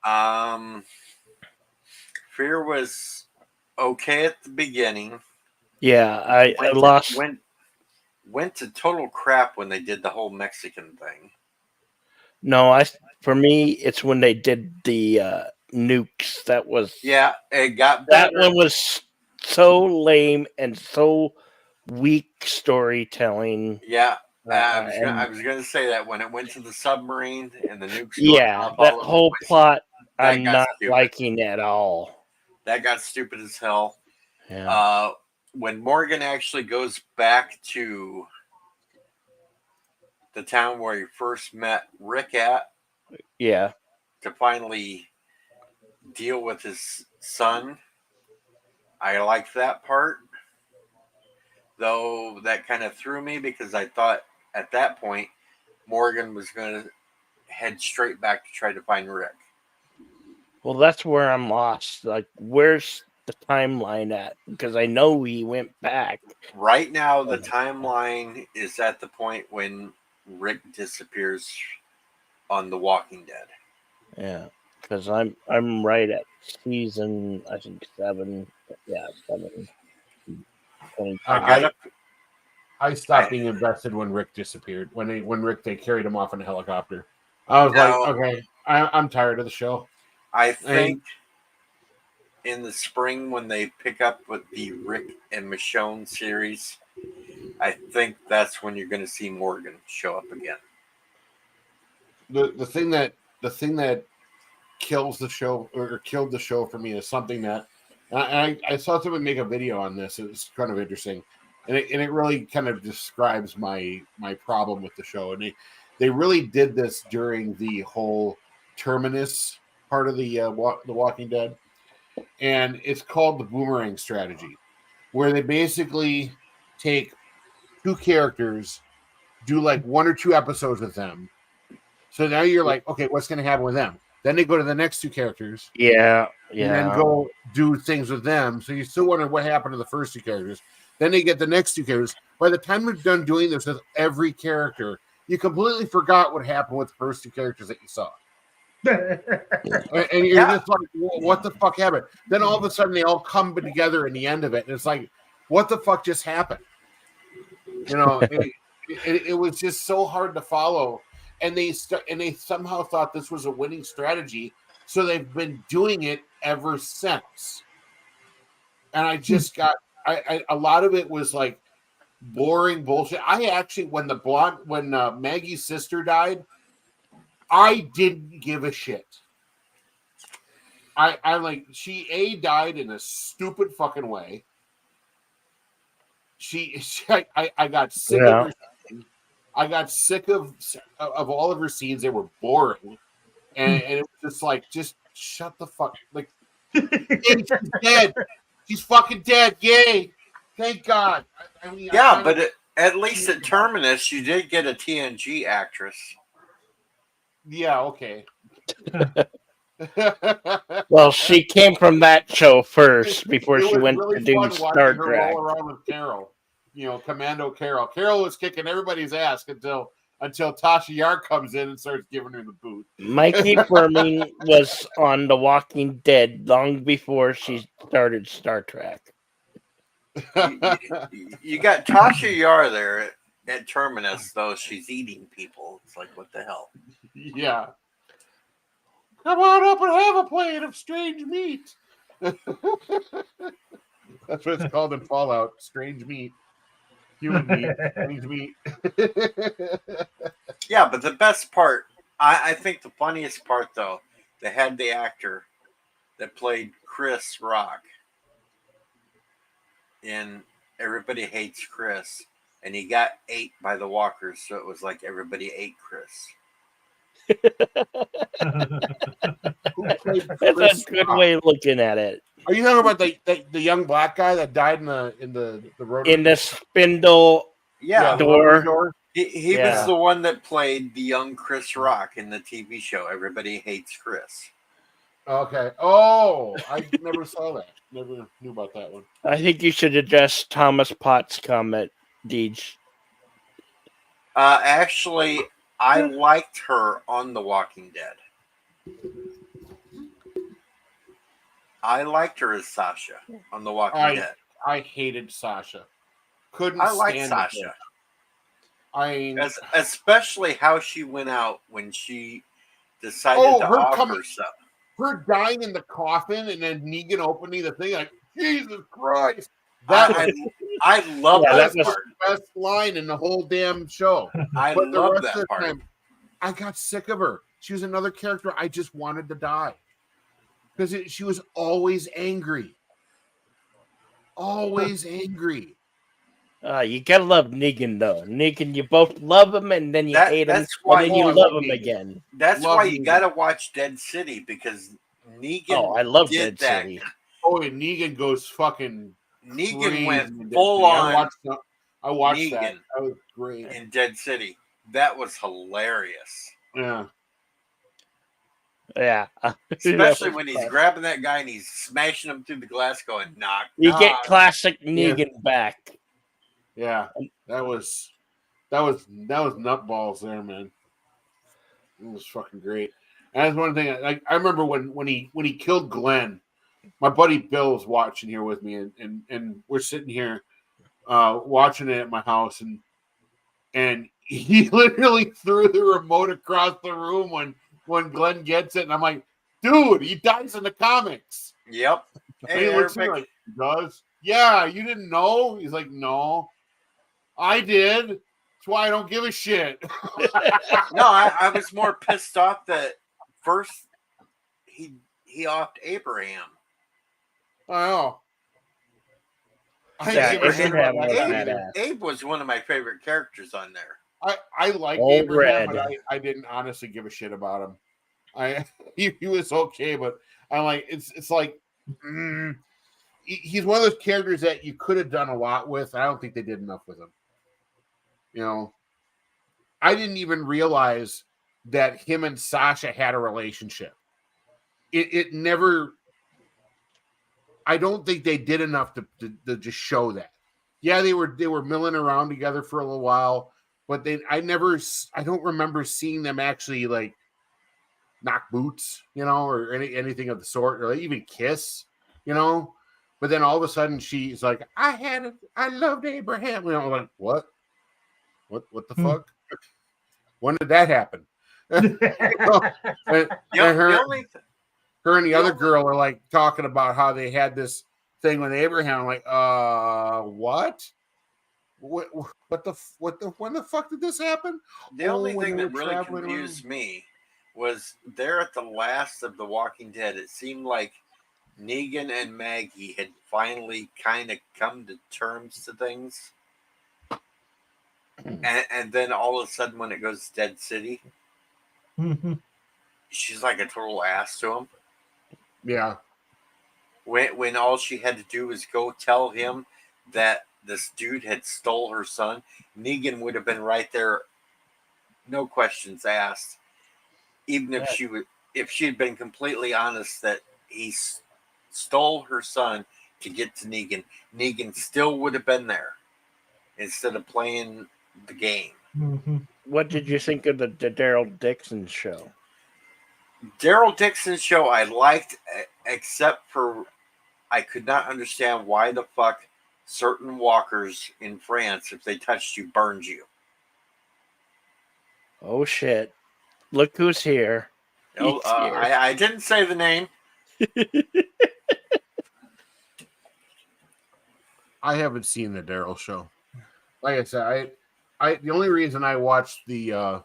Fear was okay at the beginning. Yeah, I lost. Went to total crap when they did the whole Mexican thing. No, for me, it's when they did the nukes. That was it got that better. one was so lame and so weak storytelling. Yeah, I was going to say that when it went to the submarine and the nukes. Yeah, that whole plot I'm not liking at all. That got stupid as hell. Yeah. When Morgan actually goes back to the town where he first met Rick at, to finally deal with his son, I liked that part. Though that kind of threw me because I thought at that point Morgan was going to head straight back to try to find Rick. Well, that's where I'm lost. Like, where's the timeline at? Because I know he went back. Right now, the timeline is at the point when Rick disappears on The Walking Dead. Yeah, because I'm right at season, I think 7. Yeah, 7. I stopped being invested when Rick disappeared. When they carried him off in a helicopter, I was like, okay, I'm tired of the show. I think in the spring when they pick up with the Rick and Michonne series, I think that's when you're going to see Morgan show up again. The thing that kills the show or killed the show for me is something that I saw someone make a video on this. It was kind of interesting, and it really kind of describes my problem with the show. And they really did this during the whole Terminus part of the Walking Dead, and it's called the boomerang strategy, where they basically take two characters do like 1 or 2 episodes with them. So now you're like, okay, what's going to happen with them? Then they go to the next 2 characters. Yeah. And then go do things with them. So you still wonder what happened to the first 2 characters. Then they get the next 2 characters. By the time we're done doing this with every character, you completely forgot what happened with the first 2 characters that you saw. And you're just like, what the fuck happened? Then all of a sudden they all come together in the end of it. And it's like, what the fuck just happened? You know, it was just so hard to follow. And they somehow thought this was a winning strategy. So they've been doing it ever since. And I just got a lot of it was like boring bullshit. I actually, when Maggie's sister died, I didn't give a shit. I like, she died in a stupid fucking way. I got sick of her. I got sick of all of her scenes. They were boring. And it was just like, just shut the fuck. Like, she's dead. She's fucking dead. Yay. Thank God. I mean, but at least at Terminus, you did get a TNG actress. Yeah, okay. Well, she came from that show first before she went really to do Star Trek. Roll around with Carol, Commando Carol. Carol was kicking everybody's ass until Tasha Yar comes in and starts giving her the boot. Mikey Fleming was on The Walking Dead long before she started Star Trek. You got Tasha Yar there at Terminus, though. She's eating people. It's like, what the hell? Yeah. Come on up and have a plate of strange meat. That's what it's called in Fallout. Strange meat. Human meat. Strange meat. Yeah, but the best part, I think the funniest part, though, they had the actor that played Chris Rock in Everybody Hates Chris, and he got ate by the walkers, so it was like everybody ate Chris. That's a good way of looking at it. Are you talking about the young black guy that died in the road? In the spindle door. He was the one that played the young Chris Rock in the TV show Everybody Hates Chris. Okay. Oh, I never saw that. Never knew about that one. I think you should address Thomas Potts' comment, Deej. Actually, I liked her on The Walking Dead. I liked her as Sasha on The Walking Dead. I hated Sasha. Couldn't I like stand Sasha. Especially how she went out when she decided to offer herself. Her dying in the coffin and then Negan opening the thing, like, Jesus Christ. I love that part. The best line in the whole damn show. I love that part. Time, I got sick of her. She was another character I just wanted to die. Because she was always angry. Always angry. You gotta love Negan, though. Negan, you both love him and then you hate him, and then you love him again. That's why you gotta watch Dead City, because Negan. Oh, I love Dead City. Oh, and Negan goes fucking. Negan went full on. I watched Negan. That. That was great. In Dead City. That was hilarious. Yeah. Yeah. Especially when he's grabbing that guy and he's smashing him through the glass going, knock. You get classic Negan back. Yeah. That was nutballs there, man. It was fucking great. And that's one thing I remember when he killed Glenn. My buddy Bill was watching here with me, and we're sitting here watching it at my house, and he literally threw the remote across the room when Glenn gets it, and I'm like, dude, he dies in the comics. Yep. Hey, he looks like he does. Yeah, you didn't know? He's like, no, I did. That's why I don't give a shit. No, I was more pissed off that first he offed Abraham. I know. Abe was one of my favorite characters on there. I liked Abraham, but I didn't honestly give a shit about him. He was okay, but I'm like, it's like he's one of those characters that you could have done a lot with. I don't think they did enough with him. You know, I didn't even realize that him and Sasha had a relationship. It never. I don't think they did enough to just show that. Yeah, they were milling around together for a little while, but I don't remember seeing them actually like knock boots, or anything of the sort, or even kiss, you know. But then all of a sudden she's like, I loved Abraham. Like what? What the fuck? When did that happen? And The only her and the the other only- girl are like talking about how they had this thing with Abraham. I'm like, what? When the fuck did this happen? the only When thing they were that really traveling confused around. me was there at the last of The Walking Dead. It seemed like Negan and Maggie had finally kind of come to terms to things, and then all of a sudden, when it goes to Dead City, she's like a total ass to him. Yeah. When all she had to do was go tell him that this dude had stole her son, Negan would have been right there, no questions asked. Even if she had been completely honest that he stole her son to get to Negan, Negan still would have been there instead of playing the game. What did you think of the Daryl Dixon show? Daryl Dixon's show I liked, except for I could not understand why the fuck certain walkers in France, if they touched you, burned you. Oh shit! Look who's here. Oh, He's here. I didn't say the name. I haven't seen the Daryl show. Like I said, I the only reason I watched the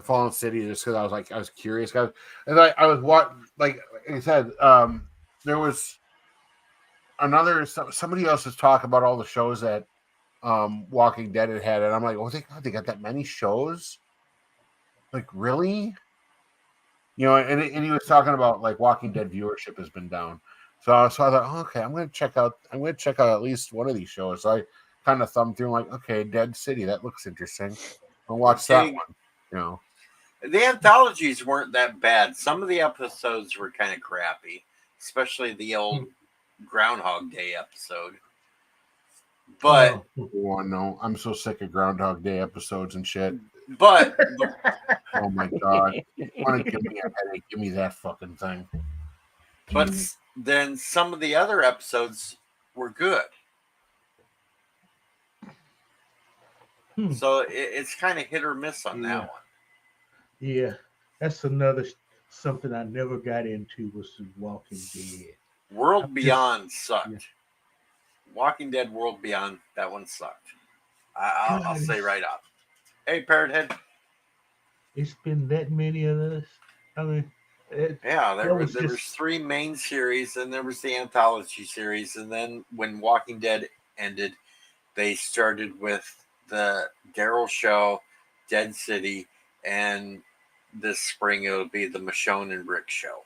Fallen City is because I was curious, guys. And I was like I said, there was somebody else was talking about all the shows that Walking Dead had, and I'm like, oh, they got that many shows? Like, really? And he was talking about like Walking Dead viewership has been down. So I thought, oh, okay, I'm gonna check out at least one of these shows. So I kind of thumbed through, like, okay, Dead City, that looks interesting. I'll watch that one. The anthologies weren't that bad. Some of the episodes were kind of crappy, especially the old Groundhog Day episode. But oh no, I'm so sick of Groundhog Day episodes and shit. But oh my god, want to give me a headache? Give me that fucking thing. But then some of the other episodes were good. So it's kind of hit or miss on that one. Yeah, that's another something I never got into was The Walking Dead. World Beyond sucked. Yeah. Walking Dead World Beyond, that one sucked. I'll say right off. Hey, Parrot Head. It's been that many of us. I mean, there was 3 main series, and there was the anthology series, and then when Walking Dead ended, they started with the Daryl show, Dead City, and this spring it'll be the Michonne and Rick show.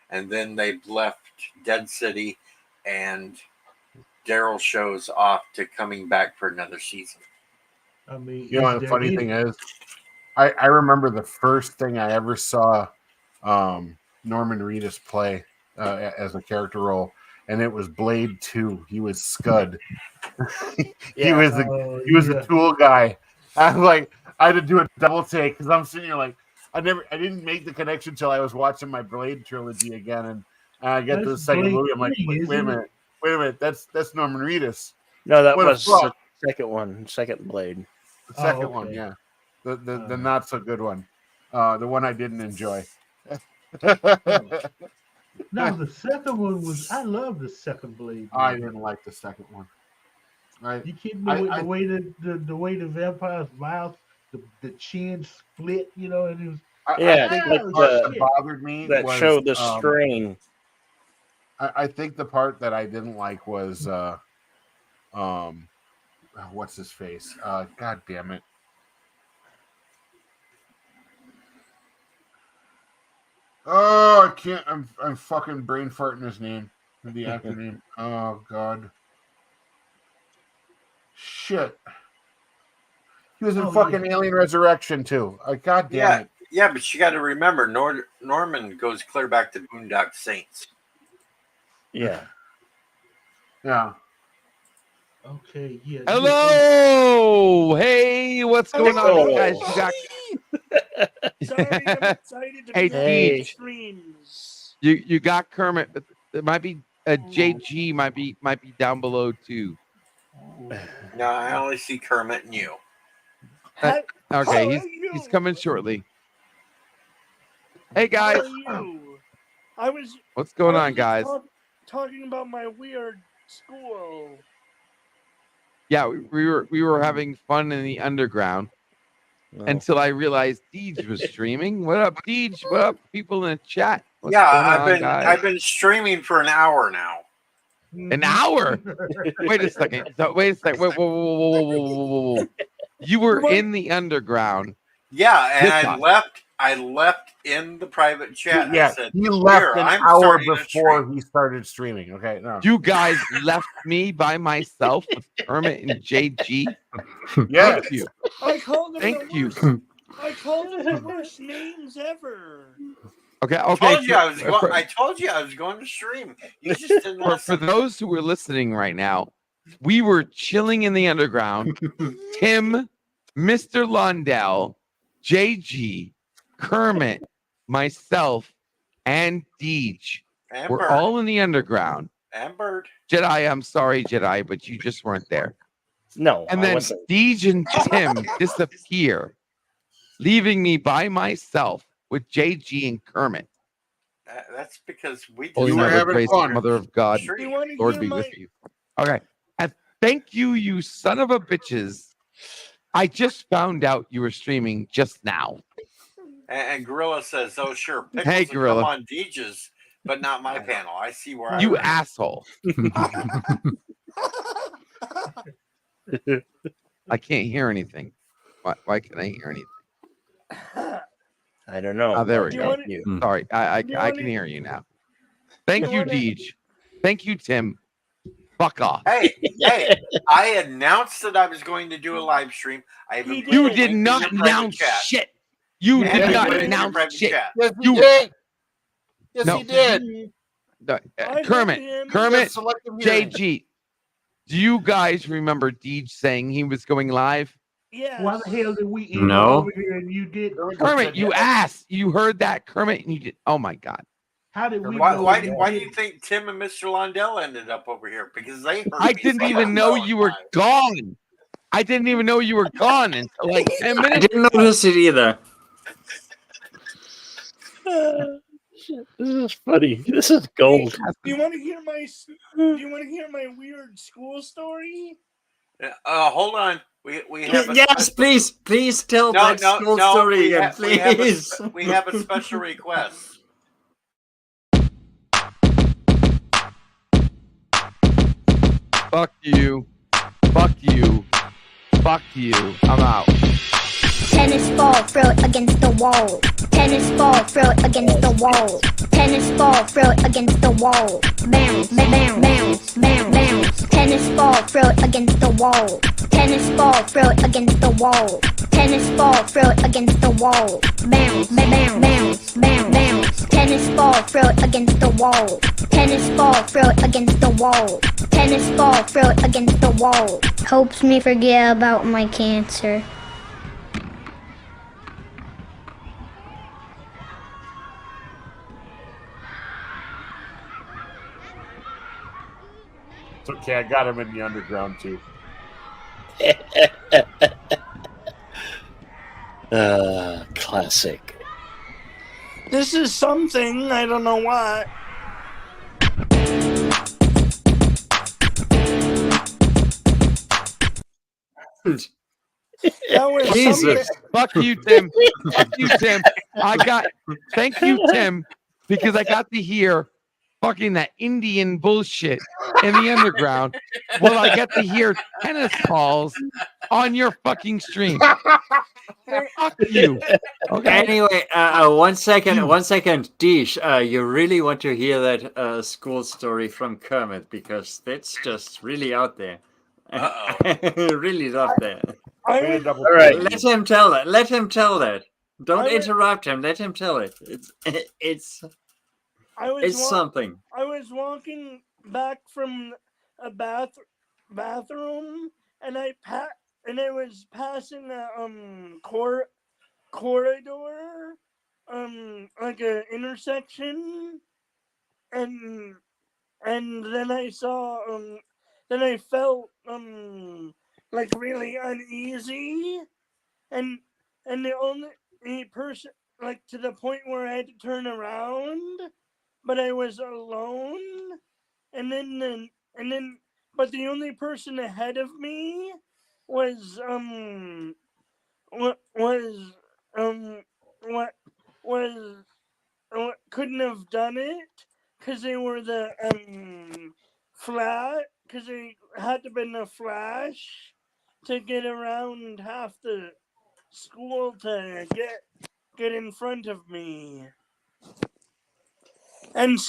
And then they left Dead City and Daryl shows off to coming back for another season. I mean, the funny thing is, I remember the first thing I ever saw Norman Reedus play as a character role, and it was Blade 2. He was Scud. He was the tool guy. I was like, I had to do a double take because I'm sitting here like I didn't make the connection until I was watching my Blade trilogy again, and I get to the second movie. I'm like, wait a minute, that's Norman Reedus. No, that was the second one, second Blade. The second one, yeah, the not so good one, the one I didn't enjoy. No, the second one was. I love the second Blade. I didn't like the second one. You kidding me with the way the vampire's mouth, the chin split, and it was. I think the part that bothered me that was, showed the strain. I think the part that I didn't like was what's his face? God damn it. Oh, I can't. I'm fucking brain farting his name. The actor name. Oh god. Shit. He was in Oh, fucking yeah. Alien Resurrection too. God damn Yeah, it. yeah, but you got to remember, Norman goes clear back to Boondock Saints. Yeah. Yeah. Okay, yeah. Hello, hey, what's going on, Nicole. guys? You got Sorry, I'm excited to Hey, be on Deej. the streams. you got Kermit, but it might be JG might be down below too. No, I only see Kermit and you. How Okay, are he's you? coming shortly. Hey How guys, are you? I was what's going I on, was guys? talking about my weird school. Yeah, we were having fun in the underground Well, until I realized Deej was streaming. What up, Deej? What up, people in the chat? What's Yeah, going on, I've guys? been streaming for an hour now. An hour? Wait a second. Wait a second. Wait, whoa. You were What? in the underground. Yeah, and With us. I left in the private chat. Yeah, I said, he left "Here, an I'm hour starting to before stream." he started streaming. Okay, no. You guys left me by myself with Kermit and JG. Yes. Thank you. I called them Thank the you. worst. I called them the worst names ever. Okay. I Okay. told you I told you I was going to stream. You just didn't For listen. those who are listening right now, we were chilling in the underground. Tim, Mr. Lundell, JG, Kermit, myself, and Deej. And We're Bird. all in the underground. And Bird. Jedi, I'm sorry, Jedi, but you just weren't there. no, And I then wasn't. Deej and Tim disappear, leaving me by myself with JG and Kermit. That's because we Holy You were Mother, having grace, fun. Mother of God, You Stream. want to Lord hear be my? with you. Okay. And thank you, you son of a bitches. I just found out you were streaming just now. And Gorilla says, "Oh sure, Pickles Hey, will come Gorilla. on Deej's, but not my panel. I see where I You rank." asshole. I can't hear anything. Why can't I hear anything? I don't know. Oh, there we Do you go. want You. Sorry, I Do you I wanna- can hear you now. Thank you you, wanna- Deej. Thank you, Tim. Fuck off. Hey, I announced that I was going to do a live stream. I have You put You the did. did link in not your private announce chat. shit. You Yeah, did And I not put it in your announce private shit. chat. Yes, he You- did. Yes, No. he did. No, I heard Kermit, him. Kermit, Yes, selective hearing. JG. Do you guys remember Deej saying he was going live? Yes. Why the hell did we end No. up over here and you did? Kermit, you asked. You heard that, Kermit, and you did. Oh my God. How did we? Why, know why, you why do did? you think Tim and Mr. Lundell ended up over here? Because they heard I me didn't say even I'm know going you were live. gone. I didn't even know you were gone until like 10 I minutes. didn't notice it either. Shit, this is funny. This is gold. Do you want to hear my? Do you want to hear my weird school story? Hold on. We have a Yes, please tell that school story we again, please. we have a special request. Fuck you. Fuck you. Fuck you. I'm out. Tennis ball, throw it against the wall. Tennis ball, throw it against the wall. Tennis ball, throw it against the wall. Bounce, bounce, bounce, bounce, bounce. Tennis ball, throw it against the wall. Tennis ball, throw it against the wall. Tennis ball, throw it against the wall. Bounce, bounce, bounce, bounce, bounce. Tennis ball, throw it against the wall. Tennis ball, throw it against the wall. Tennis ball, throw it against the wall. Helps me forget about my cancer. It's okay. I got him in the underground too. Classic. This is something. I don't know what. That was Jesus. something. Fuck you, Tim. Fuck you, Tim. Thank you, Tim, because I got to hear fucking that Indian bullshit in the underground while I get to hear tennis balls on your fucking stream. Fuck you. Okay. Anyway, 1 second, 1 second, Deej, you really want to hear that school story from Kermit because that's just really out there. Uh-oh. Really out there. I Way to was, double All right. team. Let him tell it. Let him tell that. Don't I was- interrupt him. Let him tell it. It's I was something. I was walking back from a bathroom, and I was passing a corridor, like a intersection, and then I saw then I felt like really uneasy, and the only person, like, to the point where I had to turn around, but I was alone, and then but the only person ahead of me was what was what was couldn't have done it because they were the flat, because they had to been a flash to get around half the school to get in front of me. And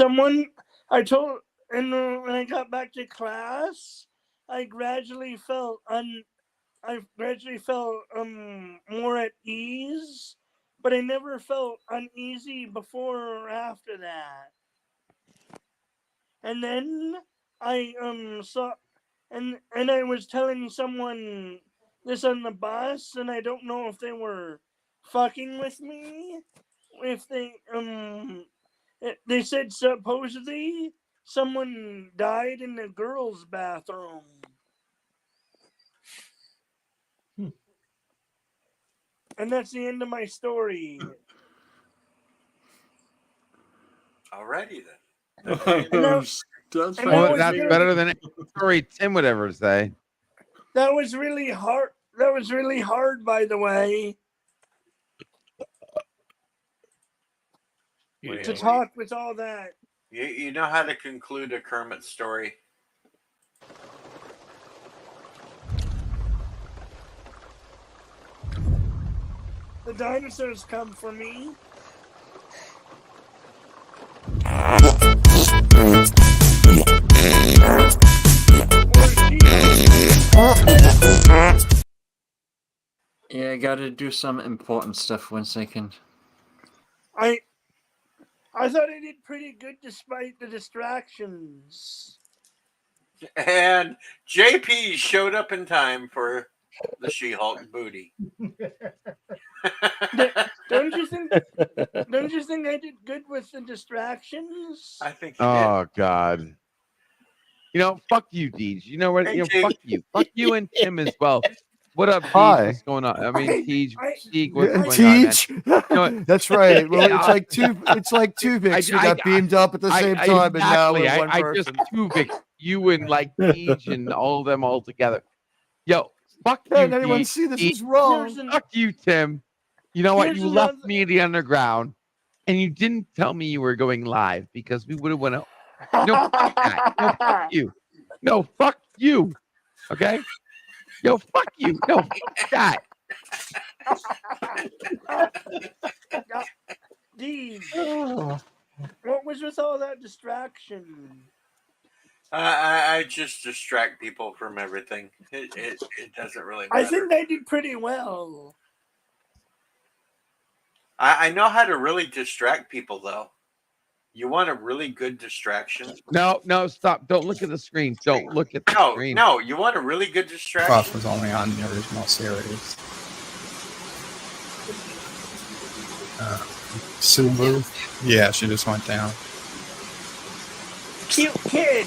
I told, and when I got back to class, I gradually felt more at ease, but I never felt uneasy before or after that. And then I saw, and I was telling someone this on the bus, and I don't know if they were fucking with me, if they said supposedly someone died in the girls' bathroom. And that's the end of my story. Alrighty then. And That's and fine. Well, was that's really- better than any story Tim would ever say. That was really hard. That was really hard, by the way, to talk with all that. You know how to conclude a Kermit story? The dinosaurs come for me. Yeah, I gotta do some important stuff. 1 second. I thought I did pretty good despite the distractions. And JP showed up in time for the She-Hulk booty. Don't you think? Don't you think I did good with the distractions? I think you Oh God. You know, fuck you, Deej. You know what? Hey, You know, Jake. fuck you. Fuck you and Tim as well. What up, Deej? Hi. What's going on? I mean, Deej, I- Deej, what's going on, man? Teach. You know what? That's right. Well, Yeah, it's like two. It's like two Vics who got beamed up at the same time, and now exactly. we're one I person. just two Vic, you and like Deej and all of them all together. Yo, fuck you, Can anyone Deej. see this Deej. is wrong? Here's an- Fuck you, Tim. You know what? Here's You left another- me in the underground, and you didn't tell me you were going live because we would have went out. No, fuck that. No, fuck you. No, fuck you. Okay? Yo, fuck you. No, fuck that. Deej, what was with all that distraction? I just distract people from everything. It doesn't really matter. I think I did pretty well. I know how to really distract people, though. You want a really good distraction? No, stop. Don't look at the screen. Don't look at the screen. No, you want a really good distraction? Cross was only on the original series. Silver. Yeah, she just went down. Cute kid.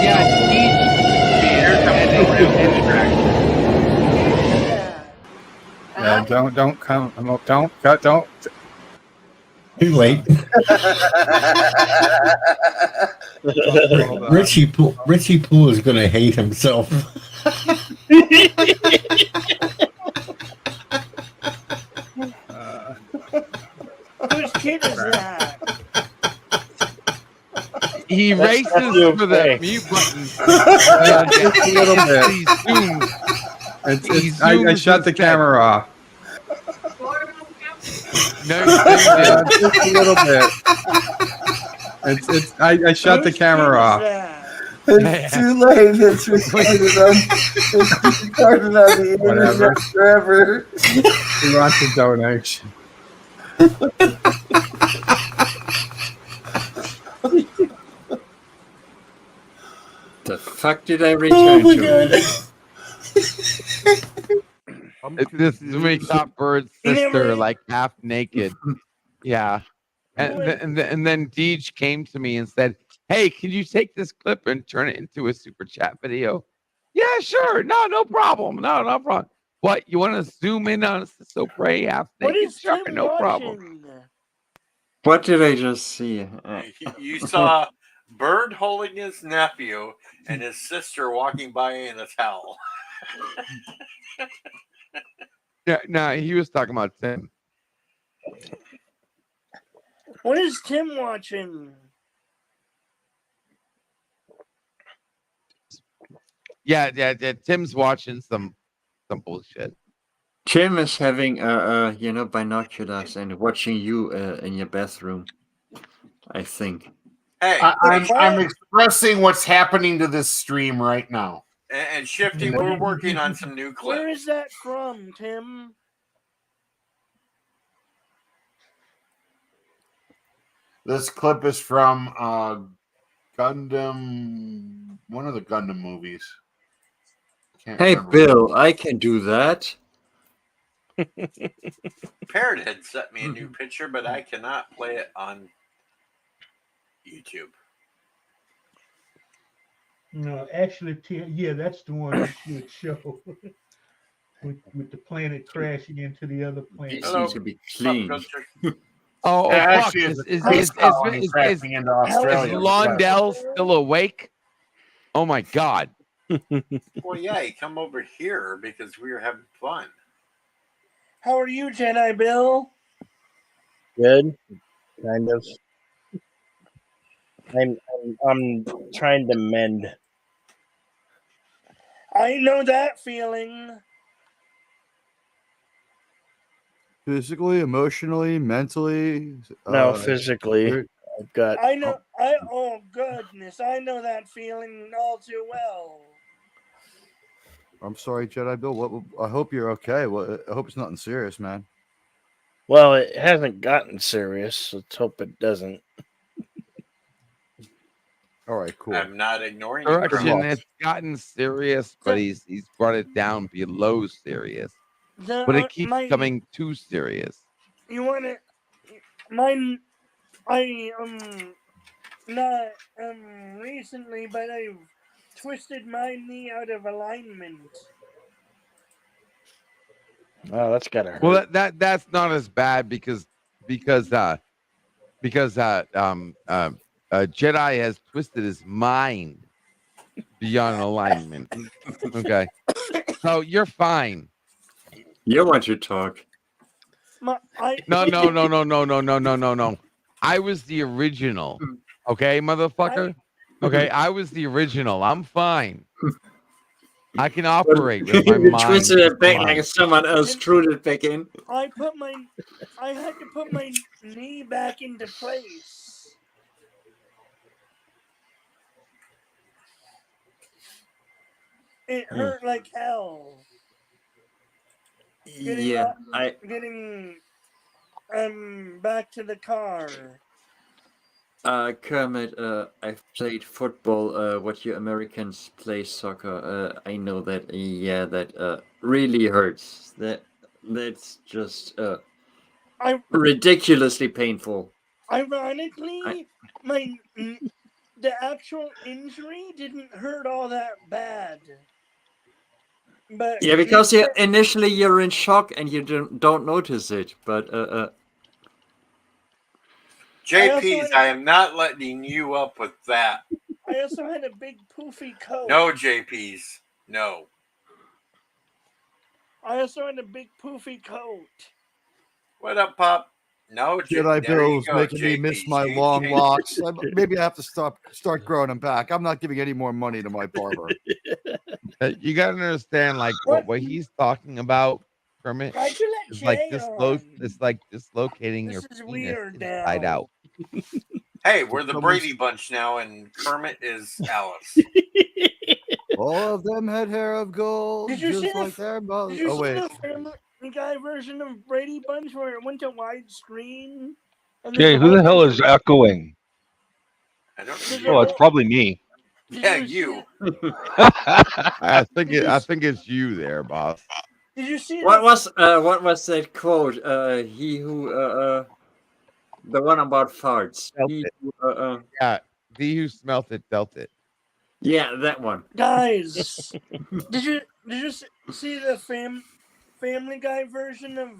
Yeah, Yeah, don't come. Don't. Too late. Richie Poole is going to hate himself. Whose kid is that? He That's races you, for the Frank. mute button. Just a little bit. He zooms. I zooms shut the instead. camera off. No, Just a little bit. I shut the Whose camera kid is off. that? It's too late. It's recorded on the Whatever. internet forever. He wants a donation. The fuck did I return my to? This is when we caught Bird's You never sister ate- like half naked. Yeah. And then Deej came to me and said, "Hey, can you take this clip and turn it into a super chat video?" Yeah, sure. No problem. No problem. What, you want to zoom in on so Bray half What naked? is Sure, Tim no problem. watching? What did I just see? You saw Bird holding his nephew and his sister walking by in a towel. Yeah, no, he was talking about Tim. What is Tim watching? Yeah. Tim's watching some bullshit. Tim is having binoculars and watching you in your bathroom. I think. Hey, I'm expressing what's happening to this stream right now. and Shifty, we're working on some new clips. Where is that from, Tim? This clip is from Gundam, one of the Gundam movies. Can't Hey, remember. Bill, I can do that. Parrot had sent me a new picture, but I cannot play it on YouTube. No, actually, yeah, that's the one you should show. with the planet crashing into the other planet. These need to be clean. Oh, fuck. Actually, Is it's crashing into Australia. Londell still awake? Oh my God. Well, yeah, you come over here because we were having fun. How are you, Jedi Bill? Good, kind of. I'm trying to mend. I know that feeling. Physically, emotionally, mentally. No, physically. I've got. I know. Oh goodness, I know that feeling all too well. I'm sorry, Jedi Bill. I hope you're okay. I hope it's nothing serious, man. Well, it hasn't gotten serious. Let's hope it doesn't. All right, cool. I'm not ignoring you. Correction, it's gotten serious, but he's brought it down below serious. But it keeps coming too serious. You want to? Mine. I not recently, but I've twisted my knee out of alignment. Oh, that's gotta hurt. Well, that's not as bad because Jedi has twisted his mind beyond alignment. Okay, so you're fine. You want to talk? No. I was the original. Okay, motherfucker. Okay, I was the original. I'm fine. I can operate with my You mind. twisted it back like someone else screwed it back in. I had to put my knee back into place. It hurt like hell. Getting back to the car. Kermit, I've played football. What you Americans play soccer. I know that. Yeah, that really hurts. That's just ridiculously painful. Ironically, the actual injury didn't hurt all that bad. But Yeah, because initially you're in shock and you don't notice it. But JP's, I am not letting you up with that. I also had a big poofy coat. No, JP's. No. I also had a big poofy coat. What up, Pop? No, Jedi Bill's making me miss my long locks. Maybe I have to start growing them back. I'm not giving any more money to my barber. You gotta understand, like what he's talking about, Kermit, is like dislocating your penis inside out. Hey, we're the Someone's- Brady Bunch now, and Kermit is Alice. All of them had hair of gold, Did you just see like the? their mother. Did you Oh see wait, the Family Guy version of Brady Bunch where it went to widescreen? And there's Jay, a who the whole hell bunch is of- echoing? I don't Did know. Oh, it's probably me. Yeah, Did you. I think it's you there, boss. Did you see What the? what was that quote? He who the one about farts. Felt He it. who, Yeah, he who smelt it felt it. yeah, that one. Guys, did you see the Family Guy version of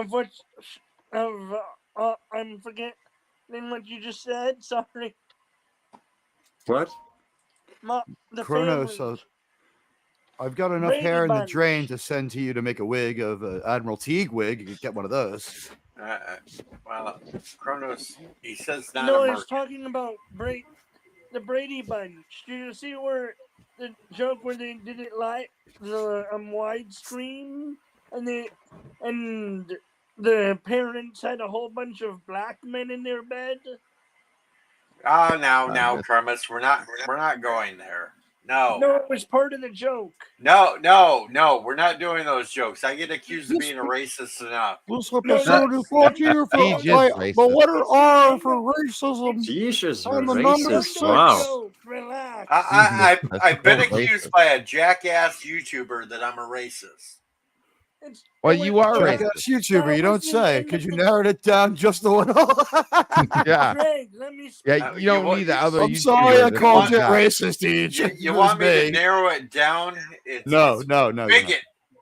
what of I'm forgetting what you just said. Sorry, What? the Chronos, family. I've got enough Brady hair in the Bunch. drain to send to you to make a wig of Admiral Teague wig. You could get one of those. Well, Kronos, he says not No, a he's merc. talking about the Brady Bunch. Did you see where the joke where they did it like the widescreen and the parents had a whole bunch of black men in their bed? Oh, now, Kermit, we're not going there. No, No, it was part of the joke. no, we're not doing those jokes. I get accused of being a racist enough. This No, episode is brought to you Deej is by racist. the letter R for racism. Jesus, you're On the number racist. six. Wow. Joke, relax. I've been That's so accused by a jackass YouTuber that I'm a racist. Well, you are Jackass racist. YouTuber, you don't say. Could you narrow it down just the one? Yeah. Greg, let me speak. Yeah, you don't need the other. I'm sorry I YouTubers. called you Yeah. racist, Deej. You It want was me to narrow it down? No, It's no.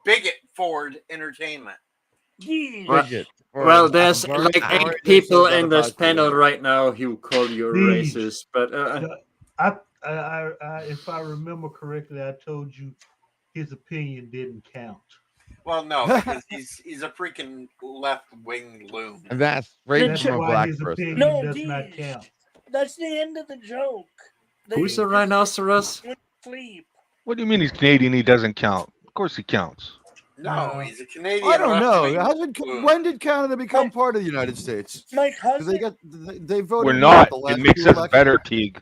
bigot Ford Entertainment. Well, Bigot. well, there's I'm like sorry 8 they people said that in this about you. panel right now who call you Deej. racist, but I if I remember correctly, I told you his opinion didn't count. Well, no, because he's a freaking left wing loon. And that's straight That's from a why black his person. opinion No, does not Deej. count. That's the end of the joke. who's the rhinoceros? Went to sleep. What do you mean he's Canadian? He doesn't count. Of course he counts. No, he's a Canadian. I don't know. left-wing loon. When did Canada become part of the United States? My 'Cause cousin. they voted. We're no not. at the It last makes two us elections. better, Teague.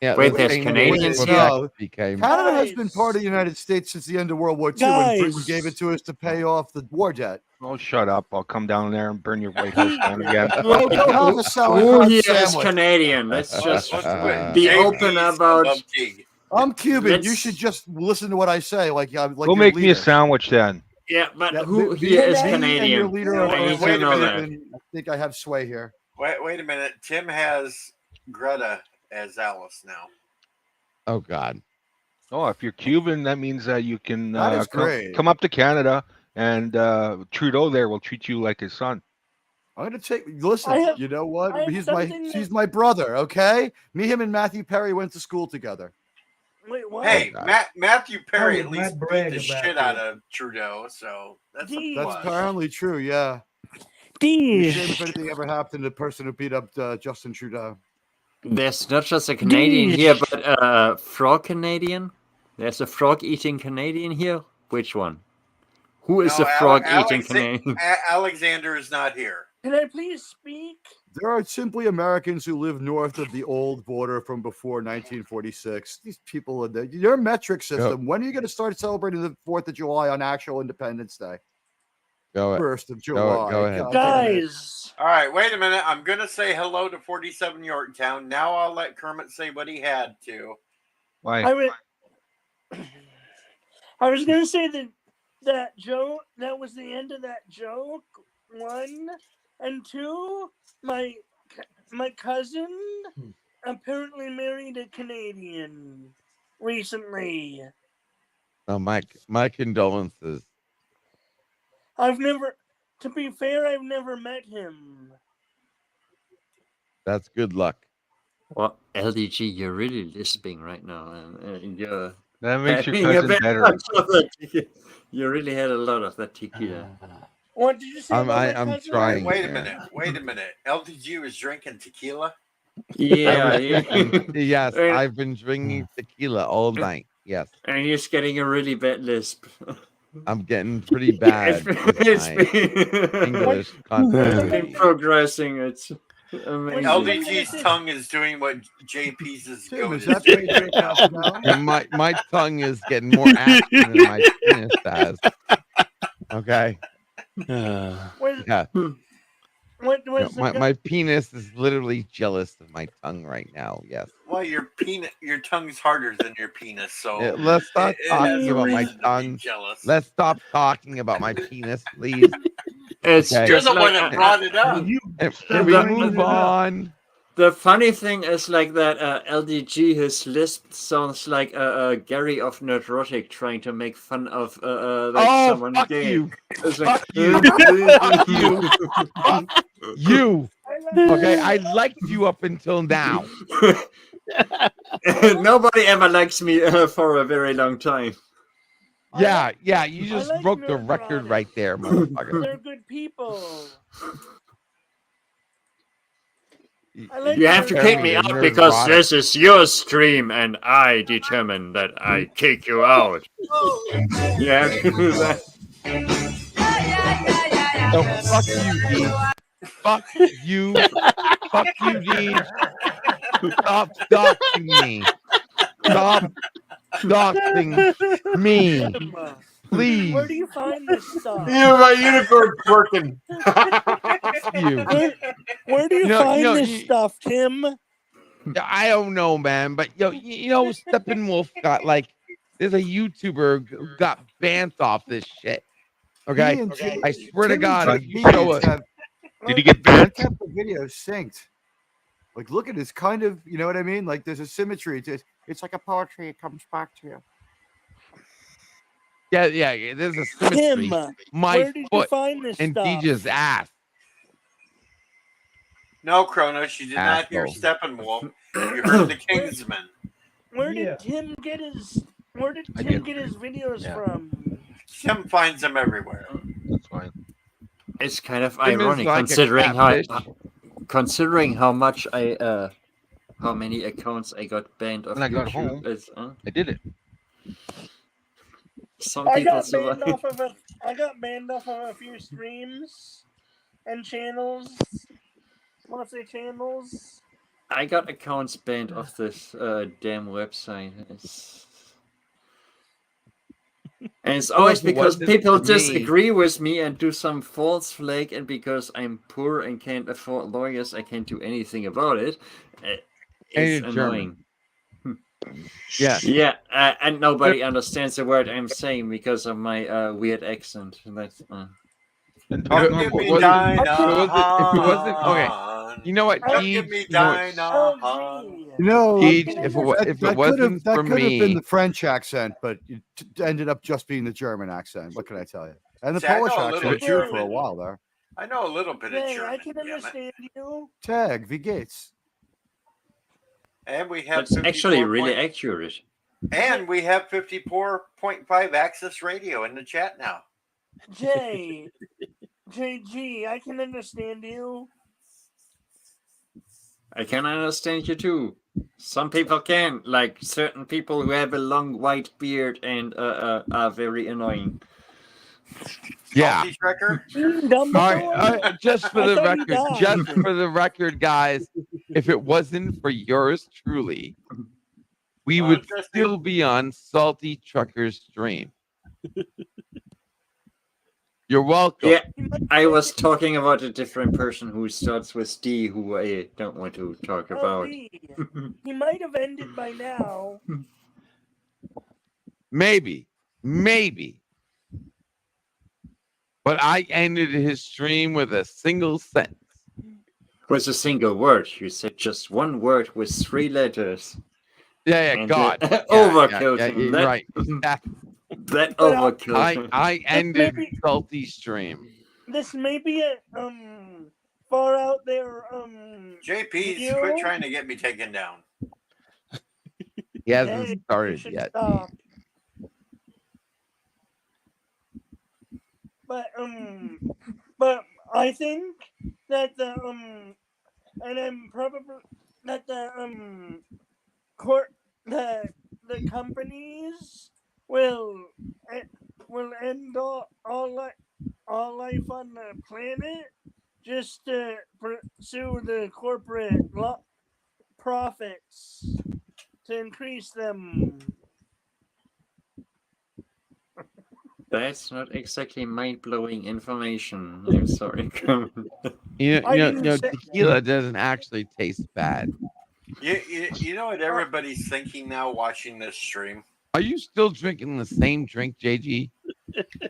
Yeah, Wait, the there's same Canadians way here? Quebec became. Canada has Guys. been part of the United States since the end of World War II when Britain Guys. gave it to us to pay off the war debt. Oh, shut up. I'll come down there and burn your White House down again. Well, go have a Who sauerkraut here is sandwich. Canadian? Let's just be JP's open about. above Teague. I'm Cuban. You Let's- should just listen to what I say, like Go your make me a leader. sandwich then. Yeah, but Yeah, who the- here is me and your Canadian? leader I are need wait to a know that. Cuban. I think I have sway here. Wait a minute. Tim has Greta as Alice now. Oh God. Oh, if you're Cuban, that means that you can That is great. come up to Canada, and Trudeau there will treat you like his son. I'm gonna take. Listen, I have- you know I what? have He's something my brother. Okay, me, him, and Matthew Perry went to school together. Wait, what? Hey, God. Matthew Perry I at would least not beat brag the about shit that. out of Trudeau, so that's a Deej. That's plus. apparently true. Yeah. Be a shame if Deej. anything ever happened to the person who beat up Justin Trudeau. There's not just a Canadian Deej. here, but a frog Canadian. There's a frog eating Canadian here. Which one? Who is No, a frog eating Alexa- Canadian? Alexander is not here. Can I please speak? There are simply Americans who live north of the old border from before 1946. These people in your metric system. When are you going to start celebrating the 4th of July on actual Independence Day? Go ahead. 1st of July. Go ahead. God damn it. Guys. All right, wait a minute. I'm gonna say hello to 47 Yorktown. Now I'll let Kermit say what he had to. Why? I was gonna say that joke. That was the end of that joke. 1 and 2. My cousin apparently married a Canadian recently. Oh, my condolences. To be fair, I've never met him. That's good luck. Well, LDG, you're really lisping right now, and you're That makes your having a cousin bit better. much of that tequila. You really had a lot of that tequila. What did you say? about my I'm cousin? trying. Wait a here. minute. LTG was drinking tequila. Yeah, Yes, And- I've been drinking tequila all night. Yes. and he's getting a really bad lisp. I'm getting pretty bad with It's my been, English it's been continuity. progressing. It's amazing. LDG's tongue is doing what JP's is Tim, goat is is that doing PJ right now. Pascal? And my tongue is getting more action than my penis has. Okay. Was, Yeah. what You know, was the my penis is literally jealous of my tongue right now. Yes. Well, your tongue's harder than your penis, so Let's stop it has talking a about my reason to be tongue. jealous. Let's stop talking about my penis, please. It's Okay. You're just the like one that brought it up. Can we move on? The funny thing is like that LDG, his lisp sounds like Gary of Nerdrotic trying to make fun of like Oh, someone fuck gay. you. It's Fuck like, you. Fuck you. Fuck you. Okay, I liked you up until now. Nobody ever likes me for a very long time. Yeah, you just like broke the record right there, motherfucker. They're good people. You have to kick me out because this is your stream and I determine that I kick you out. You have to do that. Oh, fuck you, Deej. Fuck you. Fuck you, Deej. Stop doxing me. Stop doxing me. Please. Where do you find this stuff? My unicorn twerking. You. Where do you find this stuff, Tim? I don't know, man. But you know, Steppenwolf got there's a YouTuber who got banned off this shit. Okay, He and Tim- I swear to Tim and God, JP if you show us, have- Did he get banned? Kept the video synced. Like, look at this kind of, you know what I mean? Like, there's a symmetry. It's like a poetry. It comes back to you. yeah, there's a symmetry. Tim, My where did you foot find this and stuff? Deej's ass. No, Kronos, you did not hear Asshole. Steppenwolf. You heard the Kingsman. Where did Tim get his? Where did Tim get his videos from? Tim finds them everywhere. That's fine. It's kind of Tim is ironic like a considering how much how many accounts I got banned off When I got YouTube. home, I did it. Some I people got survive. banned off of a few streams and channels. Want to say channels? I got accounts banned off this damn website. And it's always if it because wasn't people for me- disagree with me and do some false flag, and because I'm poor and can't afford lawyers, I can't do anything about it. It's you're German. annoying. Yeah. And nobody understands the word I'm saying because of my weird accent. That's And If talk it normal. wasn't- if it wasn't okay, you know what, Don't Deej? give me You know what, Dynahan. You know, Deej, if it wasn't that for could have been me, the French accent, but it ended up just being the German accent. What can I tell you? And the See, I Polish know a little accent too for a German. while there. I know a little bit of Hey, German. I can damn it. understand you. Tag, wie geht's? And we have That's actually 54 really point- accurate. And we have 54.5 access radio in the chat now. JG, I can understand you. I can understand you too. Some people can, like certain people who have a long white beard and are very annoying. yeah. Salty Trekker? Dumbledore. All right, just for I the thought he record, died. just for the record, guys, if it wasn't for yours truly, we would still be on Salty Trucker's stream. You're welcome. Yeah, I was talking about a different person who starts with D, who I don't want to talk about. D. He might have ended by now. Maybe. But I ended his stream with a single sentence. Was a single word. You said just one word with 3 letters. Yeah, And, God. overkill. Yeah, him. you're That- right. That overkill. him. I ended Salty stream. This may be a far out there JP's video. quit trying to get me taken down. He hasn't Hey, you started should yet. stop. But I think that the and I'm probably that the court the companies will will end all life on the planet just to pursue the corporate profits to increase them. That's not exactly mind-blowing information. I'm sorry. Tequila doesn't actually taste bad. You know what everybody's thinking now watching this stream? Are you still drinking the same drink, JG?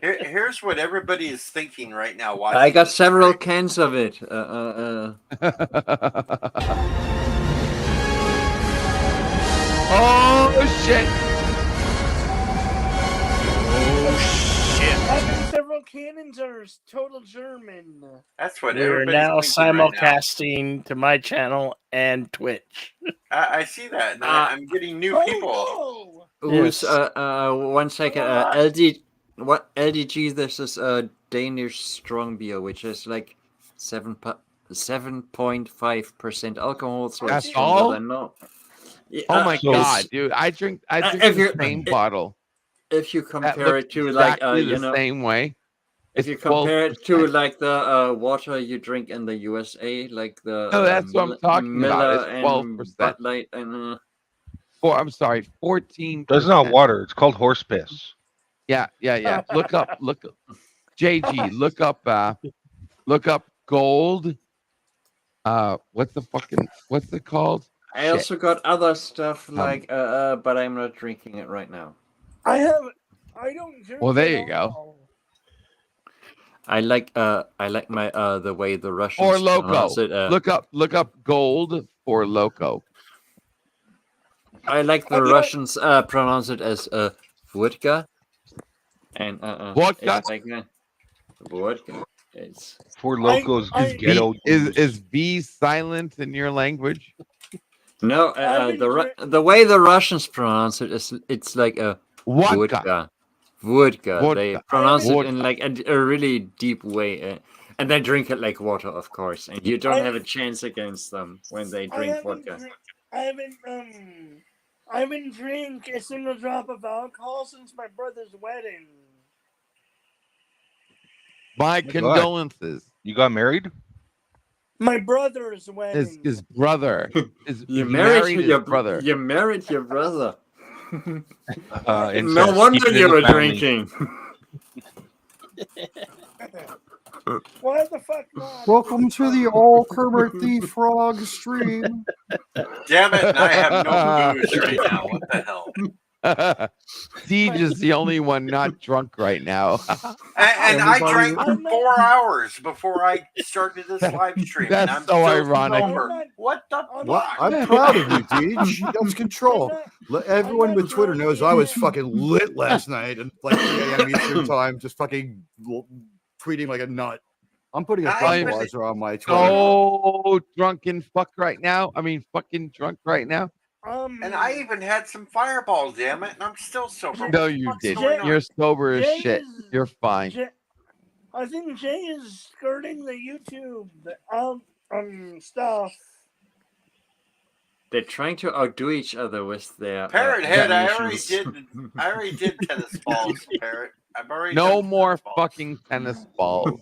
Here's what everybody is thinking right now watching. I got this several stream. cans of it. Oh shit! Having several cannons are total German. That's what We're everybody's now thinking right now. simulcasting to my channel and Twitch. I see that, and I'm getting new people. Oh, Who's Yes. 1 second? LDG. This is Danish strong beer, which is like 7.5% alcohol. So That's it's stronger all? than no. Yeah, Oh my so- god, dude! I drink if the you- same bottle. If you That compare looks it to like exactly you the know, same way. if you It's compare it to 12%. like the water you drink in the USA, like the No, that's what I'm talking about. Miller It's and 12%. Bud Light and I'm sorry, 14%. That's not water. It's called horse piss. Yeah. Look up. JG, look up gold. What's it called? I Shit. also got other stuff like but I'm not drinking it right now. I don't drink. Well, there at you go. all. I like my the way the Russians Or loco. pronounce it. Look up gold for loco. I like the Russians pronounce it as vodka. And Vodka? it's like vodka. It's For locos, I- ghetto. Is V silent in your language? no I've been the way the Russians pronounce it is it's like a Vodka. Vodka. They Vodka. pronounce it Vodka. in like a really deep way, and they drink it like water, of course. And you don't have a chance against them when they drink vodka. I haven't drank a single drop of alcohol since my brother's wedding. My God. condolences. You got married? My brother's wedding. His brother. You he married his your brother. You married your brother. No Incest. wonder Keep it in you the were family. drinking. Why the fuck not? Welcome to the All Kermit the Frog stream. Damn it! And I have no booze right now. What the hell? Deej is the only one not drunk right now. And I Everybody- drank for 4 hours before I started this live stream. And That's I'm so still ironic. sober. What the Well, fuck? I'm proud of you, Deej. That's control. Everyone I'm with not Twitter proud of knows you. I was fucking lit last night and like 3 a.m. Eastern time, just fucking tweeting like a nut. I'm putting a I'm breathalyzer on my Twitter. So drunken fuck right now. I mean, fucking drunk right now. And I even had some Fireball, damn it, and I'm still sober. No, What the you fuck's didn't. going on? You're sober as Jay shit. is- You're fine. I think Jay is skirting the YouTube stuff. They're trying to outdo each other with their Parrot head, I definitions. already did tennis balls, Parrot. I've already No done more tennis balls. fucking tennis balls.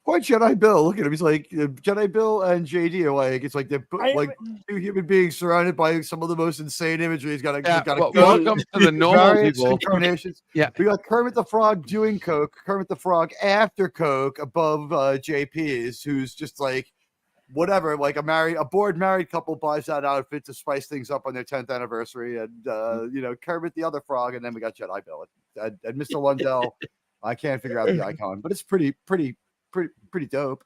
Why Jedi Bill? Look at him. He's like Jedi Bill and JD are like it's like they're like two human beings surrounded by some of the most insane imagery. He's got a, Yeah, got well, a welcome to the normal various people. incarnations. Yeah. We got Kermit the Frog doing coke, Kermit the Frog after coke above JP's, who's just like whatever, like a bored married couple buys that outfit to spice things up on their 10th anniversary, and Kermit the other frog, and then we got Jedi Bill and Mr. Lundell. I can't figure out the icon, but it's pretty dope.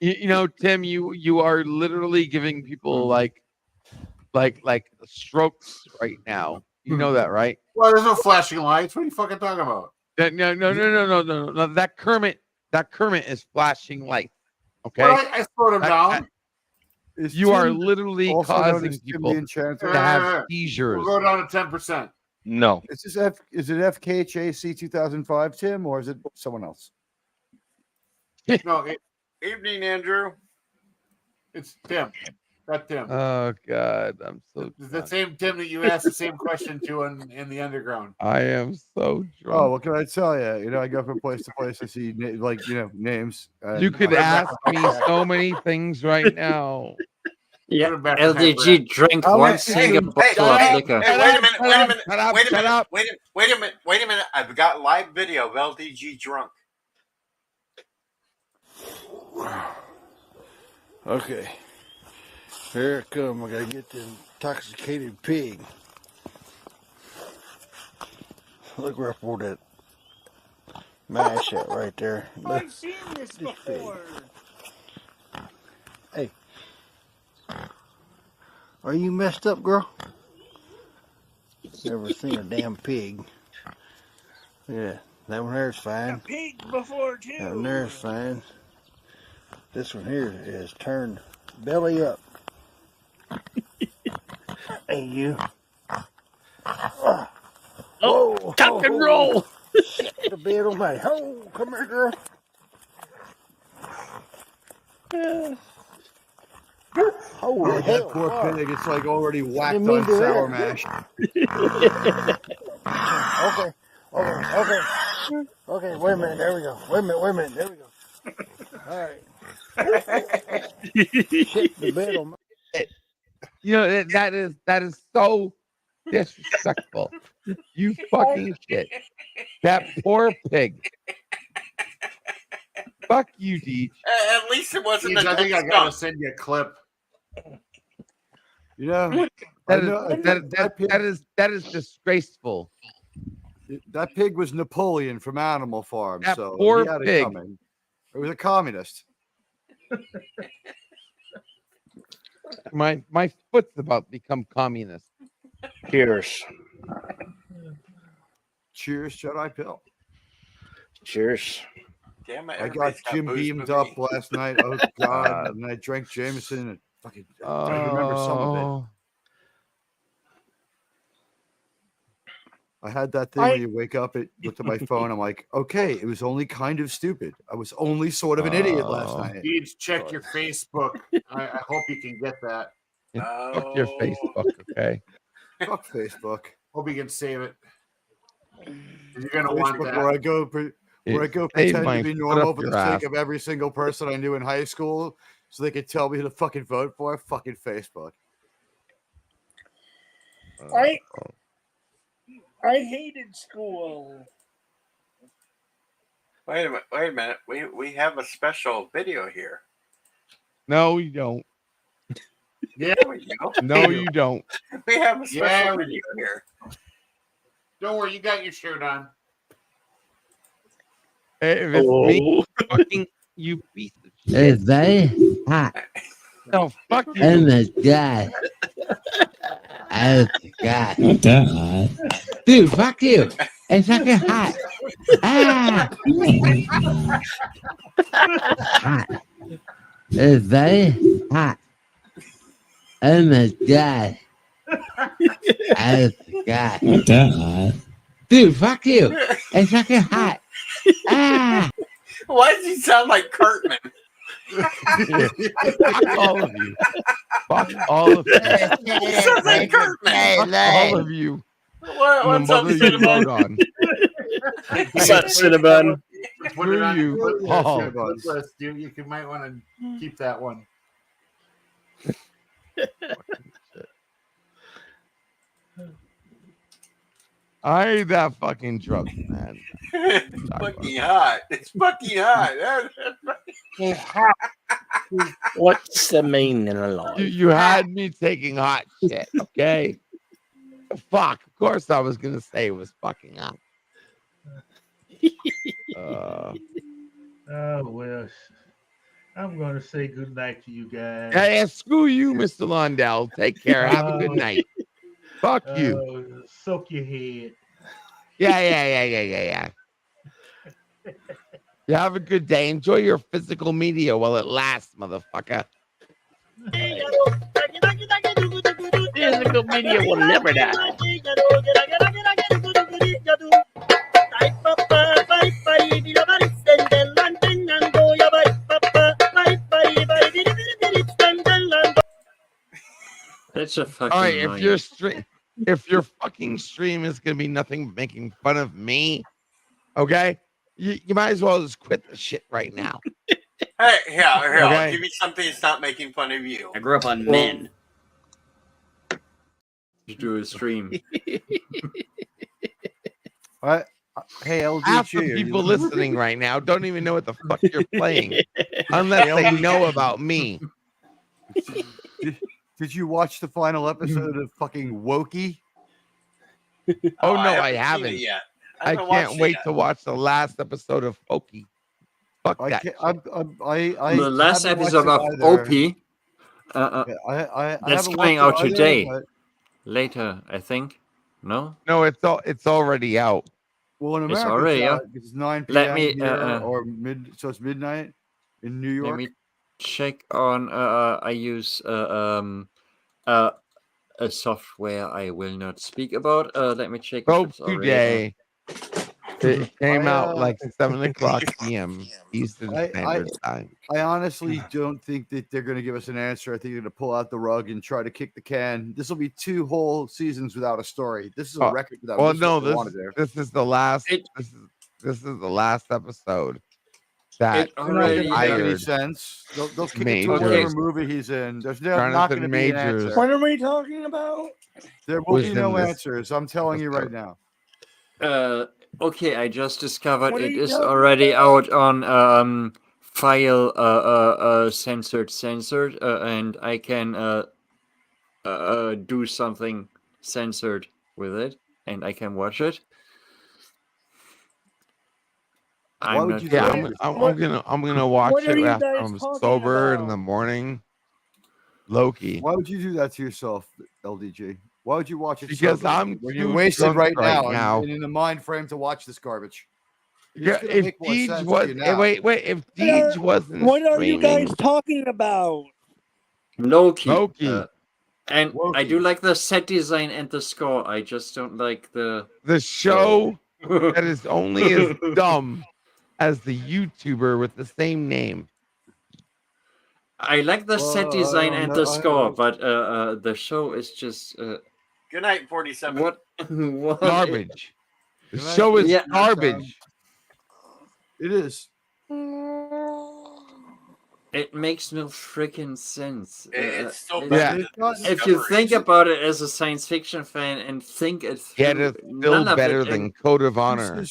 You know, Tim, you are literally giving people like strokes right now. You know that, right? Well, there's no flashing lights. What are you fucking talking about? No. That Kermit is flashing lights. Okay, Well, I slowed him down. Is you are Tim literally also known causing as Tim the people Enchanter? to have seizures. We'll go down to 10%. No. Is it FKHAC 2005, Tim, or is it someone else? No, Evening, Andrew. it's Tim. That Tim. Oh God, I'm so The drunk. same Tim that you asked the same question to in the underground. I am so drunk. Oh, what can I tell you? You know, I go from place to place. I see names. You could ask me so many things right now. Yeah, Put it back in that LDG rack. drank I'll one let you- single Hey, bottle of hey, liquor. hey, wait a minute, wait a minute, Shut up, wait a shut minute, up. wait a minute. I've got live video of LDG drunk. Okay. Here it come. I gotta get the intoxicated pig. Look where I pulled that mash at right there. Look. I've seen this before. Hey. Are you messed up, girl? Never seen a damn pig. Yeah, that one there's A fine. pig before That one too. there's fine. This one here is turned belly up. Hey, you. Oh, tuck and roll. Shit, the bed on my. Oh, come here, girl. Holy That hell. poor fuck. pig, it's like already whacked Didn't mean on to sour hurt. mash. Okay, wait a minute, there we go. Wait a minute, there we go. Alright. Shit, the bed on my. You know that is so disrespectful. You fucking shit. That poor pig. Fuck you, Deej. At least it wasn't Deej, a I think I dead gotta skunk. send you a clip. You know, I know That is disgraceful. that pig was Napoleon from Animal Farm, That so poor he had it pig. coming. It was a communist. My foot's about to become communist. Cheers. Cheers, Jedi Pill. Cheers. Damn it, I got everybody's Jim booze beamed but up me. last night. Oh God! And I drank Jameson and fucking. I remember some of it. Oh, I had that thing where you wake up, it looked at my phone. I'm like, okay, it was only kind of stupid. I was only sort of an idiot last Oh. night. Deej, check your Facebook. I hope you can get that. Fuck your Facebook, okay? Fuck Facebook. Hope you can save it. You're gonna want Facebook that. where I go Save pretend my to be foot normal up for your the ass. sake of every single person I knew in high school, so they could tell me who to fucking vote for. Fucking Facebook. I hated school. Wait a minute. We have a special video here. No, you don't. Yeah, we do. No, you don't. We have a special Yeah, we video here. Don't worry, you got your shirt on. If it's me, fucking you piece of shit. It's very hot. No, fuck you. Oh my god. Oh god. Not that hot. Dude, fuck you. It's fucking hot. Ah. Hot. It's very hot. Oh my god. Oh god. Not that hot. Dude, fuck you. It's fucking hot. Ah. Why does he sound like Cartman? Fuck all of you. Fuck all of you. He sounds like Cartman. Fuck all of you. What's The up, mother you Cinnamon? vote on. What's up, Cinnabon? Put it on you, your flip Paul. list, your flip list, dude. You might want to keep that one. I ain't that fucking drunk, man. It's fucking hot. It's fucking hot. What's the meaning of life? You had me taking hot shit, okay? Fuck. Of course I was gonna say it was fucking hot. Oh well, I'm gonna say good night to you guys. Hey, screw you, Mr. Lundell. Take care. Have a good night. Fuck you. Soak your head. Yeah. You have a good day. Enjoy your physical media while it lasts, motherfucker. Physical media will never die. It's a fucking All right, if annoying. your stream, if your fucking stream is gonna be nothing but making fun of me, okay, you might as well just quit the shit right now. Hey, here, I'll Okay. give me something that's not making fun of you. I grew up on Well, men. To do a stream. Hey, Half LDG, the are people you, listening right now don't even know what the fuck you're playing, unless they know about me. did you watch the final episode of fucking Wokey? Oh no, I I haven't seen it haven't. yet. I haven't watched can't it wait yet. to watch the last episode of Pokey. Fuck I that. can't. shit. The last haven't watched episode it of either. OP. I That's haven't coming watched out it either, today. but- Later, I think. No? No, it's already out. well, in It's America, already out. it's 9 p.m. Let me here, or so it's midnight in New let York. me check on I use a software I will not speak about. Let me check if Hope it's already out. today. It came out I, like 7:00 p.m. Eastern I- Standard Time. I honestly don't think that they're going to give us an answer. I think they're going to pull out the rug and try to kick the can. This will be 2 whole seasons without a story. This is a record without. Well, this is no, what they wanna do. this is the last. This is the last episode that They're not going to make any hired sense. They'll kick it to Majors. whatever movie he's in. There's not Jonathan going to be an Majors. answer. What are we talking about? There will was be in no this answers. I'm telling you right now. Okay, I just discovered What are it you is talking already out on file censored, and I can do something censored with it, and I can watch it. I'm would not you Yeah, do going. it? I'm gonna watch What are it you after guys I'm talking sober in about? the morning. Loki, Why would you do that to yourself, LDG? Why would you watch it because sober I'm when you're too wasted drunk right right now, now. and in the mind frame to watch this garbage? Yeah, It's gonna if make more Deej sense was to you now. wait, if Deej wasn't What are you guys streaming, talking about? Loki. Loki, And I do Loki. like the set design and the score. I just don't like the the show that is only as dumb as the YouTuber with the same name. I like the set Well, design I and don't the know. score, but the show is just Good night, 47. what what Garbage. The Good night, show is Yeah. garbage. It is. It makes no freaking sense. It's so it- bad. Yeah. It's not- If you think about it as a science fiction fan and think it through, Yet it's still none of better it than Code of Honor.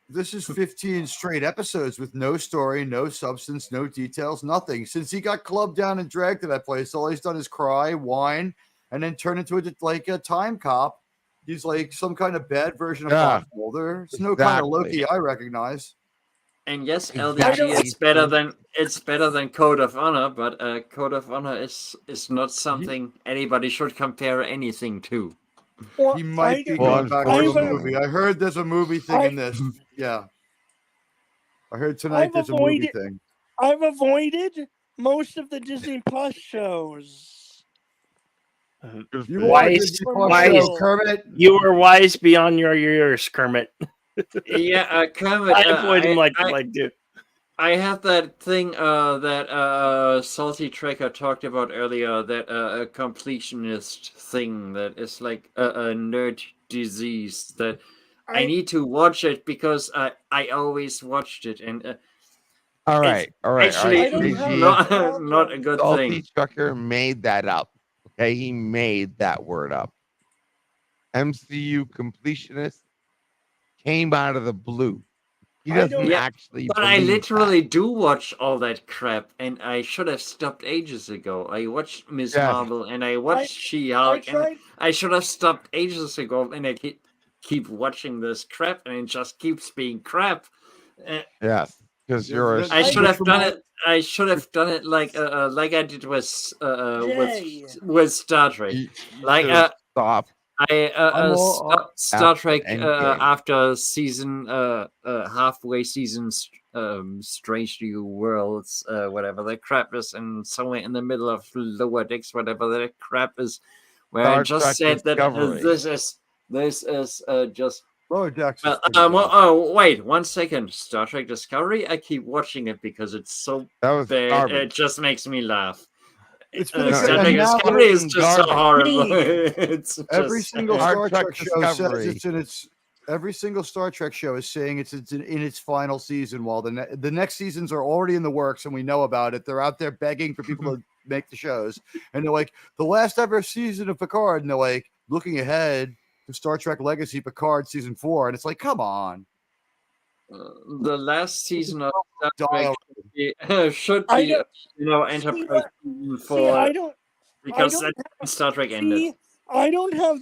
This is 15 straight episodes with no story, no substance, no details, nothing. Since he got clubbed down and dragged to that place, all he's done is cry, whine, and then turn into like a time cop. He's like some kind of bad version of Yeah, Bondholder. It's no kind of exactly. Loki I recognize. And yes, Exactly. LDG, it's better than Code of Honor, but Code of Honor is not something anybody should compare anything to. Well, He might be Well, going back to a unfortunately. movie. I heard there's a movie thing in this. Yeah. I heard tonight I've there's a movie avoided- thing. I've avoided most of the Disney Plus shows. You Wise- want a Disney Plus wise- show, Kermit? You were wise beyond your years, Kermit. Yeah, Kermit. I avoid him like dude. I have that thing that Salty Tracker talked about earlier, that a completionist thing that is like a nerd disease that I need to watch it because I always watched it, and All right, all right. actually I don't have JG, that not problem. a good Salty thing. Trucker made that up. Okay, he made that word up. MCU completionist came out of the blue. He I doesn't don't- Yeah, actually. But I believe literally do watch all that crap, and I should have stopped ages ago. I watched Miss Yes. Marvel, and I watched I She-Hulk, and tried. I should have stopped ages ago, and I keep watching this crap, and it just keeps being crap. that. Yes, because you're a. I should have done my- it. I should have done it like I did with Jay. with Star Trek. you Like should've stopped. I I'm all- Star after Trek Endgame. after season halfway season Strange New Worlds, whatever the crap is, and somewhere in the middle of Lower Decks, whatever that crap is, where I Star just Trek said that Discovery. this is just. Lower Decks. is Well, pretty good. oh wait, 1 second. Star Trek Discovery. I keep watching it because it's so That was bad. garbage. It just makes me laugh. It's been a Star good, Trek and now Discovery is just so garbage. horrible. It's every just single Star Star Trek Trek show says Discovery. it's in its. Every single Star Trek show is saying it's in its final season, while the next seasons are already in the works, and we know about it. They're out there begging for people to make the shows, and they're like, the last ever season of Picard, and they're like looking ahead to Star Trek Legacy Picard season 4, and it's like, come on. the last season of Star Dial. Trek should I be, don't Enterprise season see. 4 I don't because that's when Star Trek ended. see. I don't have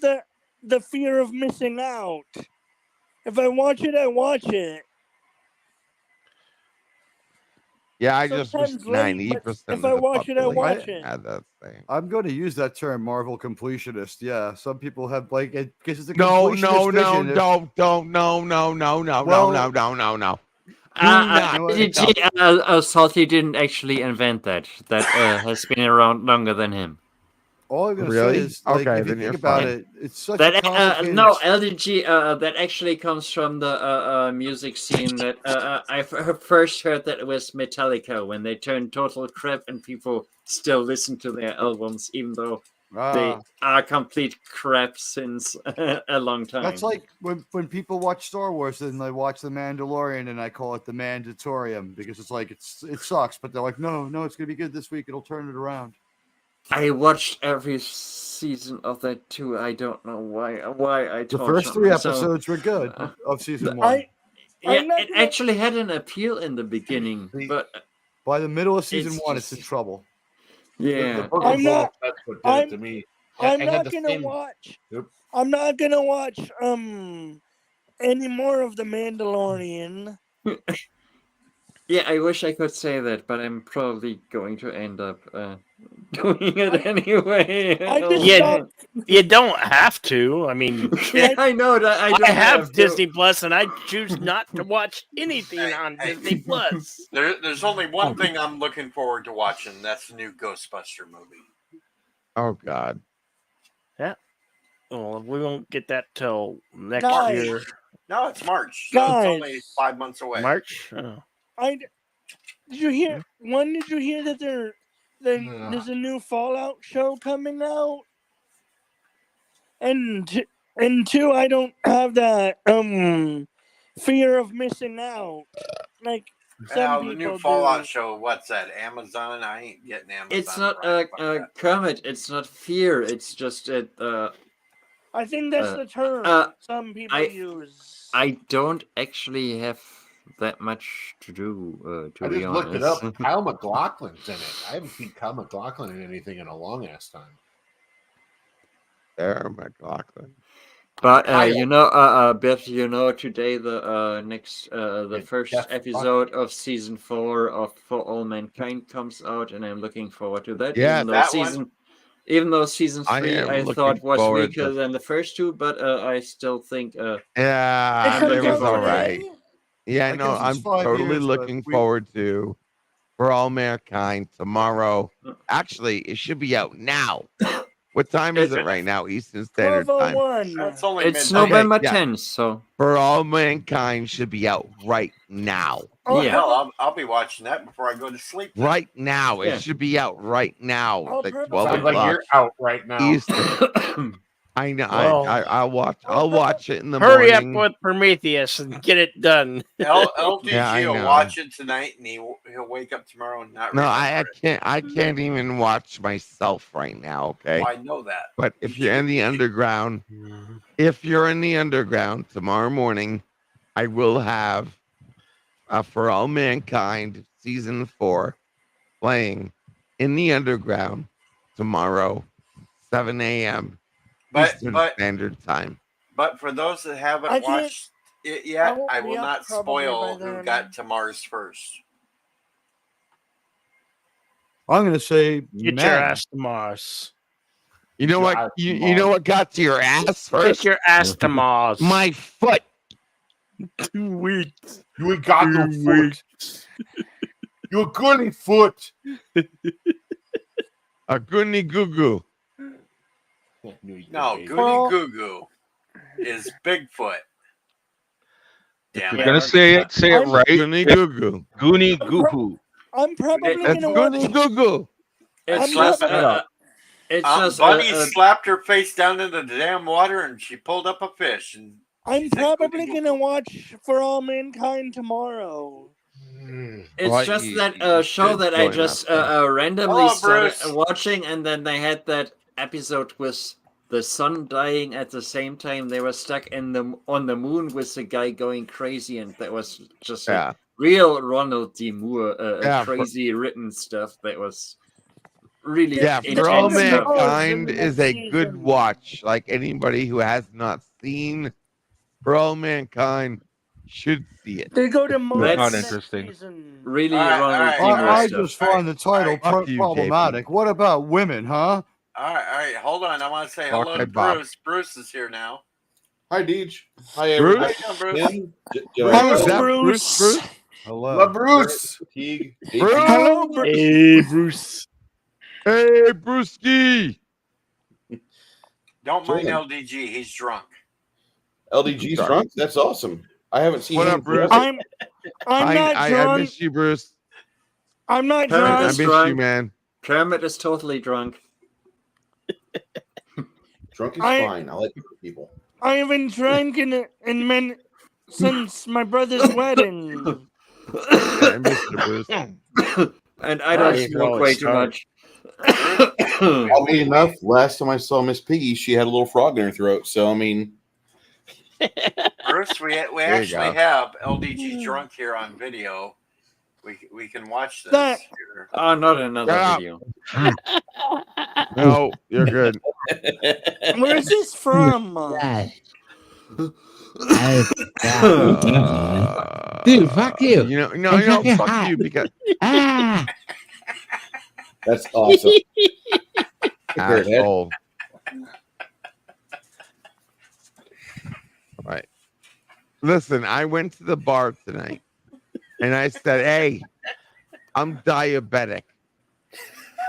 the fear of missing out. If I watch it, I watch it. Yeah, I just wish Sometimes late, 90% but of if I the watch it, I population watch it. had that thing. I'm going to use that term, Marvel completionist. Yeah, some people have like it because it's a No, completionist vision. don't, no. Do not. Salty didn't actually invent that. That has been around longer than him. All I'm going to Really? say is, like, Okay, if you then you're think about fine. it, it's such That a complicated. no LDG. That actually comes from the music scene. That I first heard that it was Metallica when they turned total crap, and people still listen to their albums, even though they are complete crap since a long time. That's like when people watch Star Wars and they watch The Mandalorian, and I call it the Mandatorium because it's like it sucks, but they're like, no, it's gonna be good this week. It'll turn it around. I watched every season of that too. I don't know why. I The torture first 3 myself. episodes were good of season 1. Yeah, it actually had an appeal in the beginning, but by the middle of season it's 1, just- it's in trouble. Yeah. The Book of Boba Fett's what did it to me. I'm I had not the gonna same- watch. Yep. I'm not gonna watch any more of the Mandalorian. Yeah, I wish I could say that, but I'm probably going to end up doing it anyway. You don't have to. I mean, I know that I don't have to. Disney Plus, and I choose not to watch anything on Disney Plus. There's only one thing I'm looking forward to watching. That's the new Ghostbuster movie. Oh God. Yeah. Well, we won't get that till next Guys. year. No, it's March. So Guys. it's only 5 months away. March. Oh. Did you hear? When did you hear that there's a new Fallout show coming out? And 2, I don't have that fear of missing out. Like some the people new Fallout do. show. What's that? Amazon? I ain't getting Amazon. It's not Prime. Kermit. It's not fear. It's just it. I think that's the term some people use. I don't actually have that much to do. To I be just honest, looked it up. Kyle MacLachlan's in it. I haven't seen Kyle MacLachlan in anything in a long ass time. There, McLaughlin. But Beth, today the first episode of season 4 of For All Mankind comes out, and I'm looking forward to that. Yeah, even though season 3 I thought was forward weaker than the first 2, but I still think yeah, I'm it looking was all forward. right. Yeah, I no, guess I'm it's 5 totally years, but looking forward to For All Mankind tomorrow. Mm. Actually, it should be out now. What time is it right now? Eastern Standard Time. 12:01. It's only It's midnight. November yeah. 10th, so For All Mankind should be out right now. Oh, yeah. Hell, I'll be watching that before I go to sleep. Right now. Yeah. It should be out right now. I'll Like probably- 12 Sounds like o'clock you're out right now. Eastern. I know. Well, I'll watch it in the Hurry morning. up with Prometheus and get it done. LDG Yeah, I will know. watch it tonight, and he'll wake up tomorrow and not. No, remember it. I can't even watch myself right now. Okay. Well, I know that. But if you're in the underground, tomorrow morning, I will have For All Mankind season 4 playing in the underground tomorrow, 7 a.m. Eastern Standard Time. But for those that haven't I can't- watched it yet, won't I be will up not probably spoil by who then. got to Mars first. I'm going to say Get your ass to Mars. You know what? You know what got to your ass first? Take your ass to Mars. My foot. 2 weeks. You ain't got no foot. You a goody foot. A goody goo goo. No, Goody Well- Goo Goo is Bigfoot. Damn You're it. gonna say it Goody right. goo goo. Goonie Goo Goo. I'm probably That's gonna watch. goody goo goo. It's Slap just it up. it's just Bunny slapped her face down into the damn water, and she pulled up a fish. And I'm probably gonna watch For All Mankind tomorrow. It's Well, just you- that you show should that I join just us. randomly Hello, started Bruce. watching, and then they had that episode with the sun dying at the same time. They were stuck on the moon with the guy going crazy, and that was just like Yeah. real Ronald D. Moore, Yeah, crazy written stuff. That was really Yeah, For All intense stuff. Mankind is a good watch. Like anybody who has not seen For All Mankind should see it. They go to Mars Not next interesting. season. Really All right, Ronald all D. right, Moore I stuff. just find the title Fuck you, problematic. What about women, huh? all right, hold on. I want to say hello to Okay, Bob. Bruce. Bruce is here now. Hi, Deej. Hi, Bruce? everybody. How you doing, Bruce? Oh, is that Bruce? Hello. Love Bruce. Teague. Bruce? Hello, Bruce. Hey, Bruce. Hey, Brewski. Don't mind Jordan. LDG. He's drunk. LDG's drunk? That's awesome. I haven't seen What him up, Bruce? I'm not I drunk. miss you, Bruce. I'm not Kermit I drunk. is miss drunk. you, man. Kermit is totally drunk. Drunk is I- fine. I like people. I haven't drank in since my brother's wedding. I miss you, Bruce. And I don't Hey, smoke no, way it's too dark. much. Oddly enough, last time I saw Miss Piggy, she had a little frog in her throat. So, I mean, Bruce, we you actually go. have LDG drunk here on video. We can watch this. That- here. Oh, not another Shut up. video. No, you're good. Where's this from? Dude, fuck you. You know, no, It's no, fucking fuck hot. you because Ah, that's awesome. asshole. Right. Listen, I went to the bar tonight and I said, "Hey, I'm diabetic."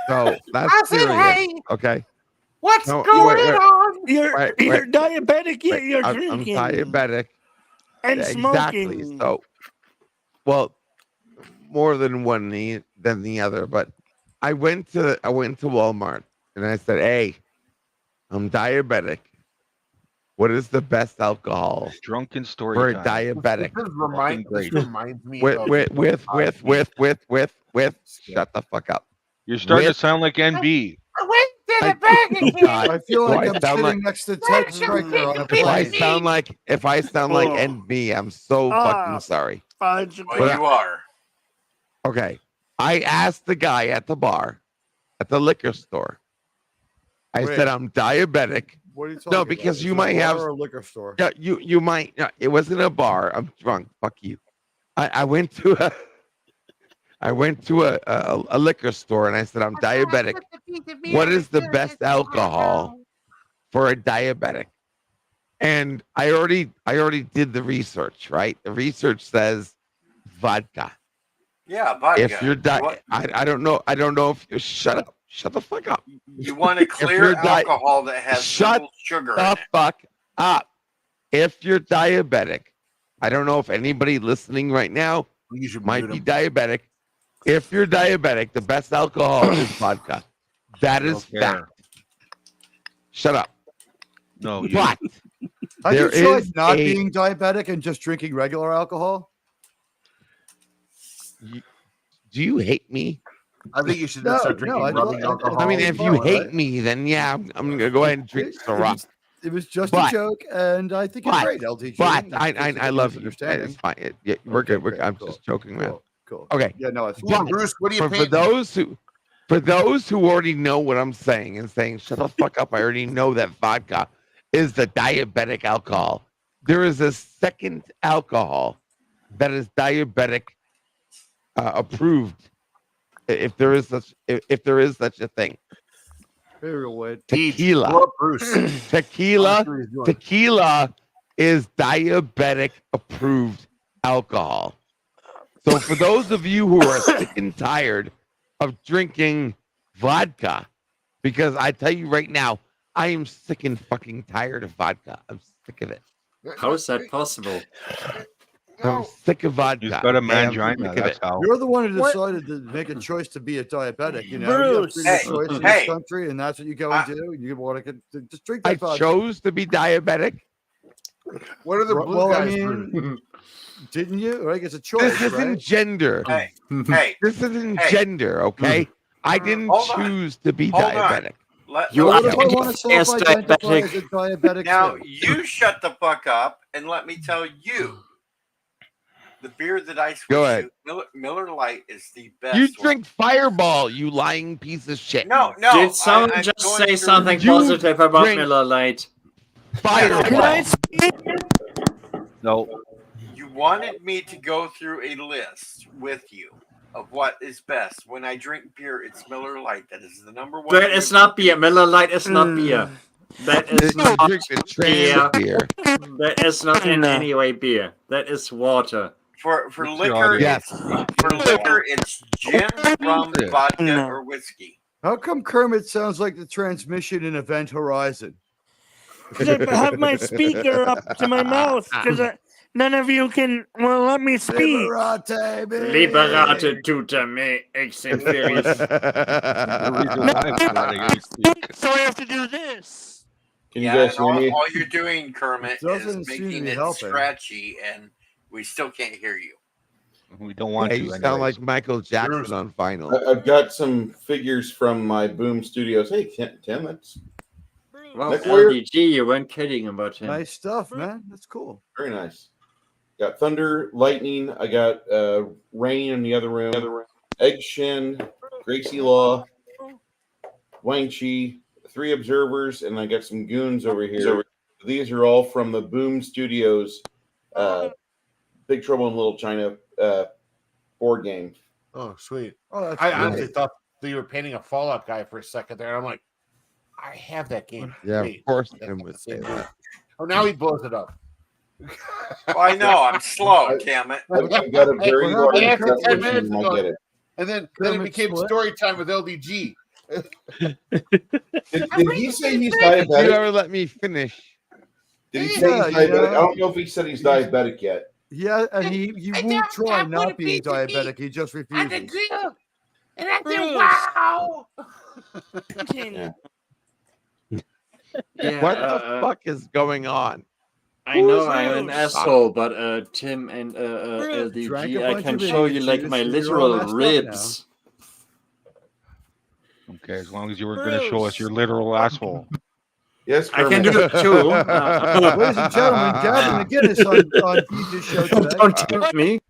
So that's serious. Okay. What's No, going wait. on? You're Wait. diabetic. Yet Wait, you're I'm drinking diabetic. and Exactly. smoking. So, well, more than one than the other. But I went to Walmart and I said, "Hey, I'm diabetic. What is the best alcohol for Drunken a story time. diabetic?" This Great. reminds me With of shut the fuck up. You're starting With- to sound like NB. I went to the I- Burger King. I feel Do like I I'm sound sitting like- next to Ted Striker on a If I plane. sound like Oh. NB, I'm so fucking sorry. Fudge. Well, you are. Okay. I asked the guy at the bar, at the liquor store. I Wait. said I'm diabetic. What are you talking No, about? because Is you it a might bar have- or a liquor store. Yeah, you might. No, it wasn't a bar. I'm drunk. Fuck you. I went to a liquor store and I said I'm diabetic. What is the best alcohol for a diabetic? And I already did the research. Right, the research says vodka. Yeah, vodka. If you're I don't know if you shut up. Shut the fuck up. You want a clear you're alcohol that has Shut little sugar in the it. fuck up. If you're diabetic, I don't know if anybody listening right now You should might mute be him. diabetic. If you're diabetic, the best alcohol is vodka. That is Okay. fact. Shut up. No, you. But Have you there tried is not a- being diabetic and just drinking regular alcohol? do you hate me? I think you should No, start no, drinking I rubbing thought- alcohol. I mean, if you Fine, hate right? me, then yeah, I'm gonna go ahead and drink Ciroc. It was just But- a joke, and I think it's but- great, LTG. But It's I just a love you. misunderstanding. It's fine. Yeah, we're Okay, good. great, I'm cool, just joking, man. Cool. Okay. Yeah, no, it's Yeah, fine. Bruce, what do you For paint? those who already know what I'm saying and saying, shut the fuck up, I already know that vodka is the diabetic alcohol. There is a second alcohol that is diabetic approved, if there is such a thing. Very well. Tequila. Blow up Bruce. Tequila. I'm sure he's doing it. Tequila is diabetic approved alcohol. So for those of you who are sick and tired of drinking vodka, because I tell you right now, I am sick and fucking tired of vodka. I'm sick of it. How is that possible? I'm sick of vodka. He's got a okay? I'm sick mangina. of That's it. how. You're the one who What? decided to make a choice to be a diabetic. You know, you have Bruce. freedom of Hey, choice in this hey. country, and that's what you go and do. You want to just drink I that vodka. chose to be diabetic. What are the blue Well, I guys? mean, didn't you? Like, it's a choice, This isn't right? gender. Hey, This isn't Hey. gender, okay? I didn't Hold on. choose to be Hold on. diabetic. You Well, are what if I want to as self-identify as a diabetic. diabetic now too? you shut the fuck up and let me tell you, the beer that I switched Go ahead. to, Miller Lite, is the best. You one. drink Fireball, you lying piece of shit. No. Did someone I'm just going say through- something You positive about drink- Miller Lite? Can I Fireball. speak? No. You wanted me to go through a list with you of what is best. When I drink beer, it's Miller Lite. That is the number one. That is not beer. Miller Lite is not beer. That is You not drink the trans beer. That is not in No. any way beer. That is water. For What's the liquor, audio? Yes. for liquor, it's gin, rum, Yeah. vodka, No. or whiskey. How come Kermit sounds like the transmission in Event Horizon? Because I have my speaker up to my mouth because none of you can let me speak. Liberate me. Liberate tuta me ex inferis. The reason why I'm letting him speak. So I have to do this. Can you guys and hear me? all you're doing, Kermit, Doesn't is seem to making be it helping. scratchy, and we still can't hear you. We don't want Yeah, to. you anyways. sound like Michael Jackson on vinyl. I've got some figures from my Boom Studios. Hey, Tim, that's Wow, Nick Warrior. LDG, you weren't kidding about him. Nice stuff, man. That's cool. very nice. Got Thunder, Lightning. I got Rain in the other room. Egg Shin, Gracie Law, Wang Chi, 3 Observers, and I got some goons over here. These are all from the Boom Studios Big Trouble in Little China board game. Oh, sweet. Oh, that's I cool. honestly thought that you were painting a Fallout guy for a second there. I'm like, I have that game. Yeah, of Wait, course that's Tim not would the same say game. that. Oh, now he blows it up. Well, I know I'm slow, damn it. I've got a very Well, large I asked you 10 definition, minutes and I ago, get it. and then it Kermit became split. story time with LDG. Did he say he's Did you diabetic? ever let me finish? Did he say he's Yeah, diabetic? I don't know if he said he's diabetic yet. Yeah, and he won't try not being diabetic. He just refuses. Wow. Yeah. Yeah, What the fuck is going on? I know I'm an Bruce? asshole, but Tim and Drank a LDG, I bunch can of show you idiots, like juice, my and you're all literal messed up ribs. Okay, as long as you were going to show us your literal asshole. Yes, I can Kermit. do it too. Ladies and gentlemen, Gavin McGinnis on Deej's show today. Don't tempt me.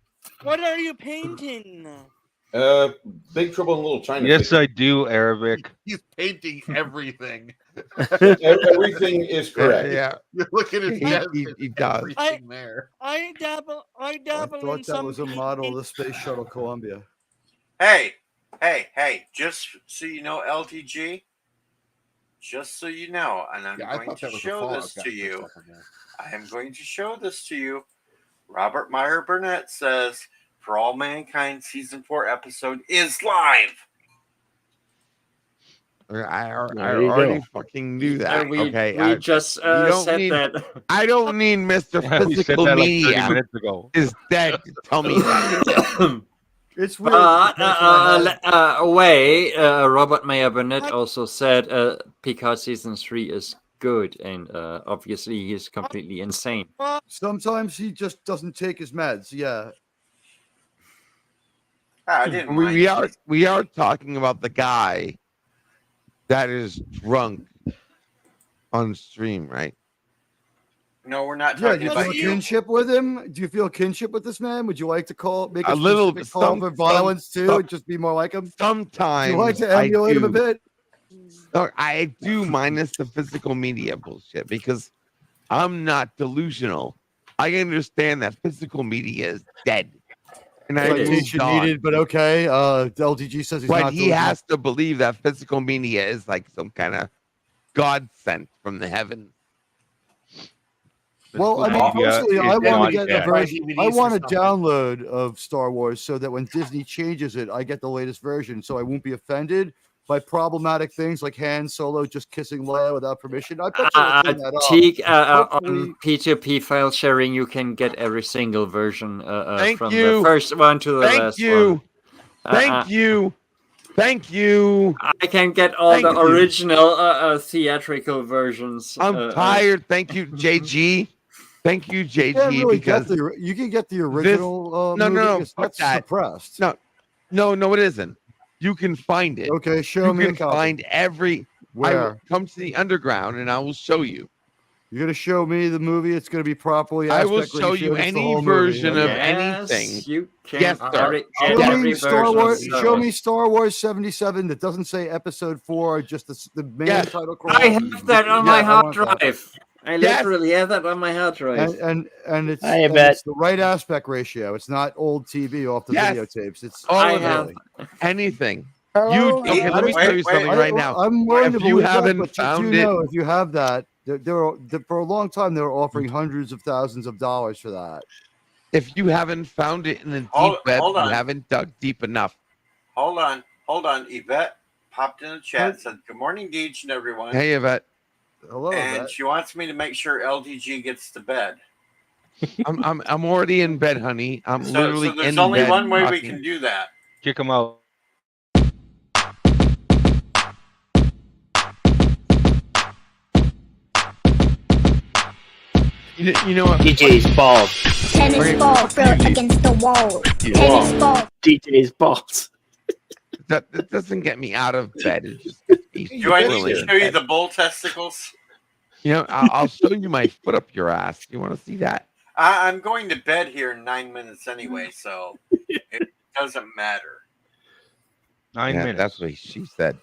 What are you painting? Big Trouble in Little China. Yes, I do, Arabic. He's painting everything. Everything is correct. Yeah, You look at his he, desk, he, there's he does. everything there. I dabble I in thought that some was a model of the Space Shuttle Columbia. Hey, just so you know, LTG, just so you know, and I'm Yeah, I going thought to that was a show Fallout this guy to for a you. second there. I am going to show this to you. Robert Meyer Burnett says, For All Mankind Season 4 episode is live. I There you already go. fucking knew that. We okay, just don't said need- that. I don't need Mr. We said Physical that like 30 Media minutes ago. is dead to tell me that. It's weird. the person I had- Robert Meyer Burnett also said Picard season 3 is good, and obviously he's completely insane. Sometimes he just doesn't take his meds. Yeah. I didn't mind. we are talking about the guy that is drunk on stream, right? No, we're not Yeah, talking do you about feel you. kinship with him? Do you feel kinship with this man? Would you like to make A a little- specific call for violence too, some- and just be more like him? Sometimes Do you like to I emulate him a do. bit? No, I do minus the physical media bullshit because I'm not delusional. I understand that physical media is dead. And I moved Citation on. needed, but okay. LTG says he's But not. he delusional. has to believe that physical media is like some kind of God sent from the heavens. Well, I mean, Media personally, is I want to not get a dead. version. DVDs I or want a something. download of Star Wars so that when Disney changes it, I get the latest version, so I won't be offended. by problematic things like Han Solo just kissing Leia without permission. I bet you will clean that up. Teak, Hopefully- on P2P file sharing, you can get every single version Thank from you. the first one to the Thank last you. one. Thank you. Thank you. I can get all Thank the you. original theatrical versions. I'm tired. Thank you, JG. Thank you, You can't JG, really because get you can get the original no, movie. no, It's fuck that's that. suppressed. No, it isn't. You can find it. Okay, show You me a can copy. find every. I will Where? come to the underground and I will show you. You're gonna show me the movie. It's gonna be properly. I will aspect show you ratioed. It's the any whole version movie. of Okay. anything. You can Yes, sir. Show me every Star version. Wars. So- Show me Star Wars 77 that doesn't say Episode 4, just the main Yes. title crawl. I have that on my I hard want that. drive. I Yes. literally have that on my hard drive. And it's I and bet. it's the right aspect ratio. It's not old TV off the Yes. videotapes. It's All I of have- it. Anything. Hello? Okay, let me tell you something right now. I'm willing to If you believe that, haven't but found you it, know, if you have that, for a long time they were offering hundreds of thousands of dollars for that. if you haven't found it in the deep Hold- web, hold you on. haven't dug deep enough. Hold on. Yvette popped in the chat, said, "Good morning, Deej and everyone." Hey, Yvette. Hello, and Yvette. she wants me to make sure LDG gets to bed. I'm already in bed, honey. I'm So literally there's in only bed. one way we talking. can do that. Kick him out. You know what? DJ's balls. Tennis ball, throw it against the wall. Tennis ball. DJ's balls. That doesn't get me out of bed. It just gets me Do I need really to in show you bed. the bull testicles? You know, I'll show you my foot up your ass. You want to see that? I'm going to bed here in 9 minutes anyway, so it doesn't matter. 9 Yeah, minutes. that's what she said.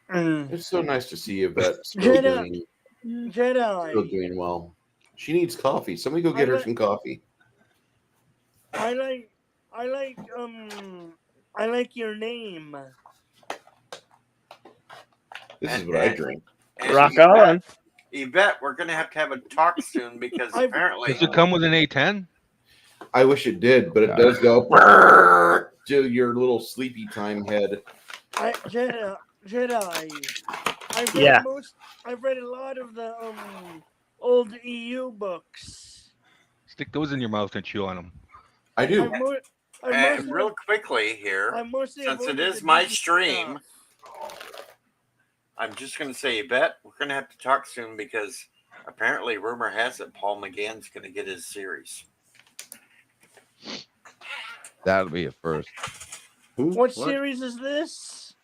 It's so nice to see Yvette still Jedi. still doing well. She needs coffee. Somebody go get her some coffee. I like your name. This is what I drink. And Rock Yvette- on. Yvette, we're going to have a talk soon because apparently. Does it come with an A10? I wish it did, but it does go to your little sleepy time head. Jedi. I've read Yeah. I've read a lot of the old EU books. Stick those in your mouth and chew on them. I do. And real quickly here, I'm mostly since it avoiding is the my Disney stream, stuff. I'm just going to say, Yvette, we're going to have to talk soon because apparently rumor has it Paul McGann's going to get his series. That'll be a first. What series is this?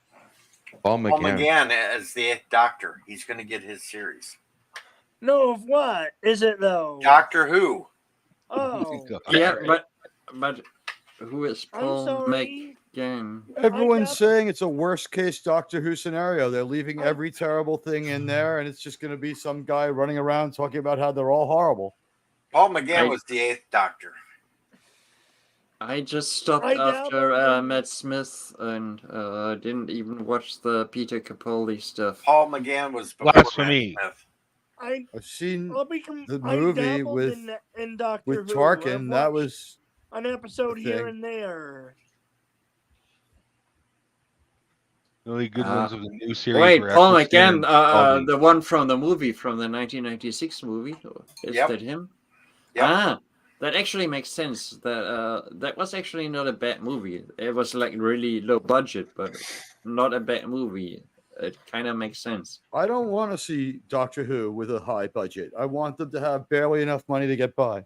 Paul Paul McGann. McGann as the Eighth Doctor. He's going to get his series. No, of what is it though? Doctor Who. Oh, Yeah, but who is I'm Paul sorry. McGann? Everyone's saying it's a worst case Doctor Who scenario. They're leaving every terrible thing in there, and it's just going to be some guy running around talking about how they're all horrible. Paul McGann was the Eighth Doctor. I just stopped I after downloaded- Matt Smith and didn't even watch the Peter Capaldi stuff. Paul McGann was before Blasphemy. Matt Smith. I've seen I'll become the I movie dabbled with in Doctor with Who. Tarkin. I've That watched was an episode a here thing. and there. The only good ones of the new series. Wait, were Paul Eccleston McGann, and Capaldi. the one from the movie from the 1996 movie. Is Yep. that him? Yep. Ah, that actually makes sense. That was actually not a bad movie. It was like really low budget, but not a bad movie. It kind of makes sense. I don't want to see Doctor Who with a high budget. I want them to have barely enough money to get by.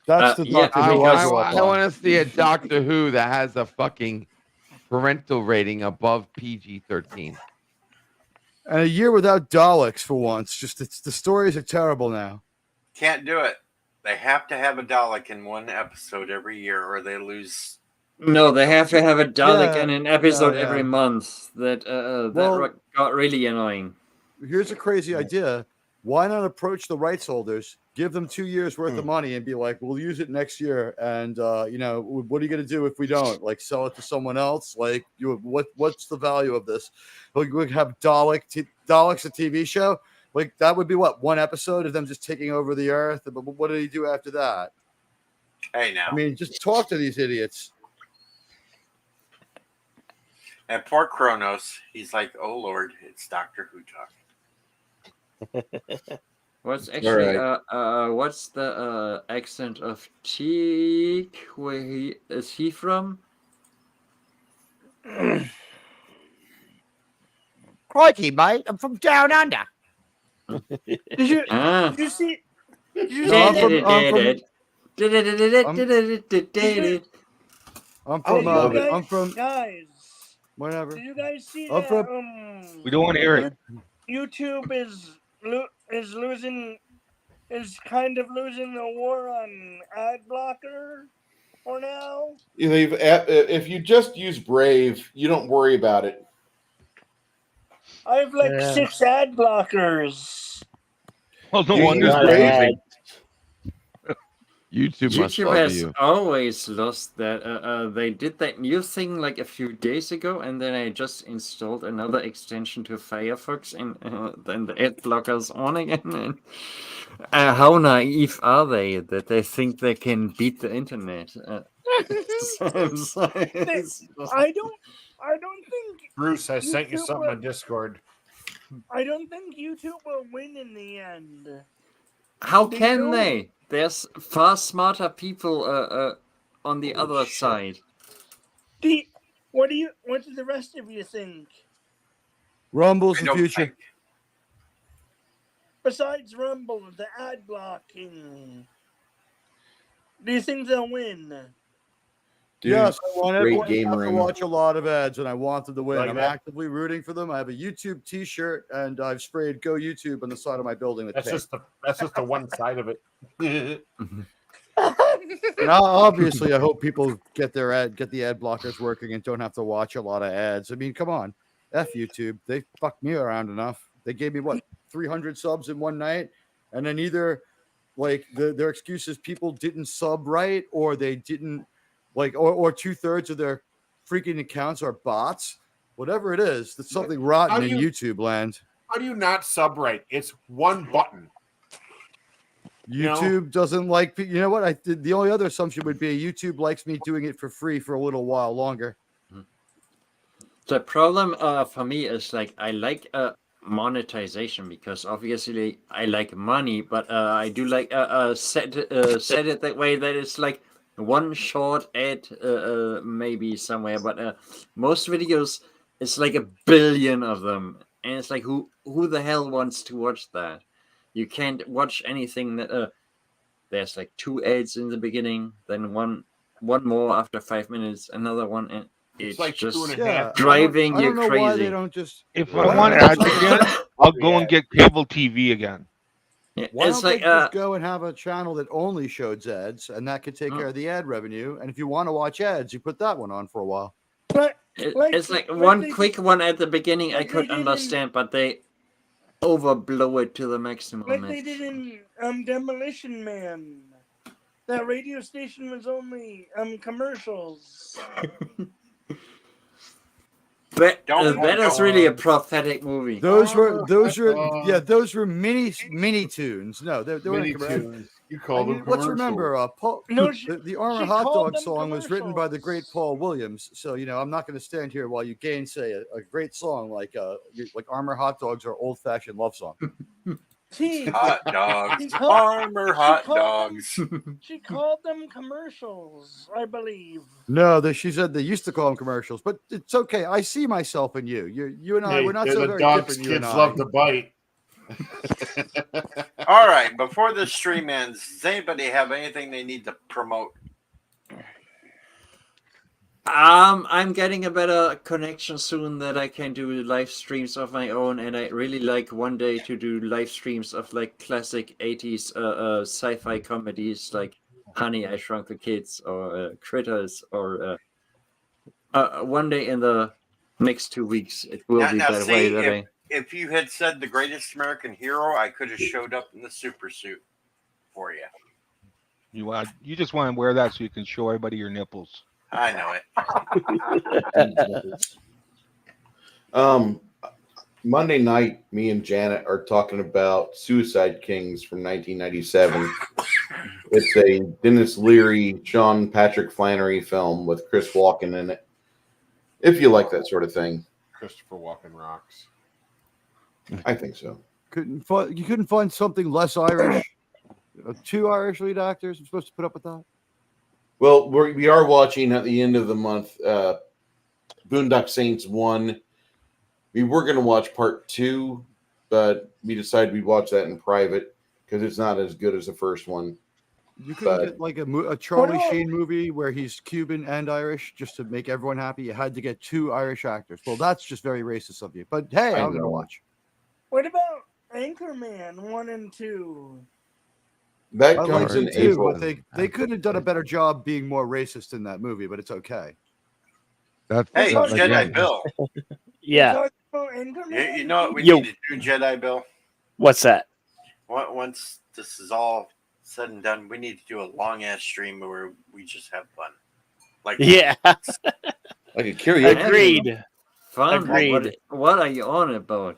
That's the yeah, Doctor I, Who I grew up on. want to see a Doctor Who that has a fucking parental rating above PG-13. And a year without Daleks for once. Just the stories are terrible now. Can't do it. They have to have a Dalek in one episode every year or they lose. No, they have to have a Dalek Yeah, in an episode yeah. every month. That Well- got really annoying. Here's a crazy idea. Why not approach the rights holders, give them 2 years worth of money, and be like, "We'll use it next year." And what are you going to do if we don't? Like, sell it to someone else? Like, what's the value of this? Like, we have Daleks a TV show. Like, that would be what, one episode of them just taking over the earth. But what do you do after that? Hey, now. I mean, just talk to these idiots. And poor Kronos, he's like, "Oh Lord, it's Doctor Who talking." What's All actually right. what's the accent of Cheek? Where he from? Crikey, mate! I'm from down under. Did you Ah. did you see did you No, see that? I'm from Guys, whatever. did you guys see I'm that? from We don't want to hear it. YouTube is kind of losing the war on ad blocker for now. If you just use Brave, you don't worry about it. I have like Yeah. 6 ad blockers. Well, no You wonder use they're Brave? leaving. YouTube must YouTube love has you. always lost that. They did that new thing like a few days ago, and then I just installed another extension to Firefox, and then the ad blocker's on again. And, how naive are they that they think they can beat the internet? I don't think Bruce, I sent you YouTube something will- on Discord. I don't think YouTube will win in the end. How They can don't. they? There's far smarter people on the other side. What do the rest of you think? Rumble's the future. Besides Rumble, the ad blocking, do you think they'll win? Dude, Yes, I want great everyone game to room. watch a lot of ads, and I want them to win. Like I'm that? actively rooting for them. I have a YouTube T-shirt, and I've sprayed "Go YouTube" on the side of my building with That's tape. just the one side of it. Now, obviously, I hope people get the ad blockers working and don't have to watch a lot of ads. I mean, come on, F YouTube. They fucked me around enough. They gave me what 300 subs in one night, and then either like their excuse is people didn't sub right, or they didn't like, or 2/3 of their freaking accounts are bots. Whatever it is, that's something rotten in YouTube land. How do you not sub right? It's one button. YouTube doesn't like, you know what? The only other assumption would be YouTube likes me doing it for free for a little while longer. The problem for me is like I like monetization because obviously I like money, but I do like set it that way that it's like one short ad maybe somewhere, but most videos it's like 1 billion of them, and it's like who the hell wants to watch that? You can't watch anything that there's like 2 ads in the beginning, then one more after 5 minutes, another one, and it's like just 2.5. driving I you don't know crazy. why they don't just. If I want ads again, I'll go and get cable TV again. Yeah, Why it's don't like they just go and have a channel that only shows ads, and that could take care of the ad revenue? And if you want to watch ads, you put that one on for a while. it's like one quick one at the beginning I could understand, but they overblow it to the maximum. Like they did in Demolition Man. That radio station was only commercials. That is really a prophetic movie. Those were mini tunes. No, they weren't Mini commercials. tunes. You call them Let's commercials. remember, the Armour she Hot called Dog them song was written by the great Paul Williams. So I'm not going to stand here while you gainsay a great song like Armour Hot Dogs or old fashioned love song. Hot dogs, Armour hot dogs. She called them commercials, I believe. No, she said they used to call them commercials, but it's okay. I see myself in you. You and I, we're not They're so the very dogs different. You and kids I. love to bite. All right, before the stream ends, does anybody have anything they need to promote? I'm getting a better connection soon that I can do live streams of my own, and I really like one day to do live streams of like classic 80s sci-fi comedies like Honey, I Shrunk the Kids or Critters, or one day in the next 2 weeks it will be that way. That if you had said the greatest American hero, I could have showed up in the super suit for you. You just want to wear that so you can show everybody your nipples. I know it. Monday night, me and Janet are talking about Suicide Kings from 1997. It's a Dennis Leary, Sean Patrick Flannery film with Chris Walken in it. If you like that sort of thing, Christopher Walken rocks. I think so. You couldn't find something less Irish? 2 Irish lead actors. I'm supposed to put up with that. Well, we are watching at the end of the month Boondock Saints 1. We were going to watch part 2, but we decided we'd watch that in private because it's not as good as the first one. You couldn't get like a Charlie Sheen movie where he's Cuban and Irish just to make everyone happy. You had to get 2 Irish actors. Well, that's just very racist of you. But hey, I'm going to watch. What about Anchorman 1 and 2? That I comes in like too, April. but they couldn't have done a better job being more racist in that movie, but it's okay. Hey, Jedi Bill. Yeah. You know what we need to do, Jedi Bill? What's that? Once this is all said and done, we need to do a long ass stream where we just have fun. Like yeah, like a karaoke. Agreed. Fun. Agreed. What are you on about?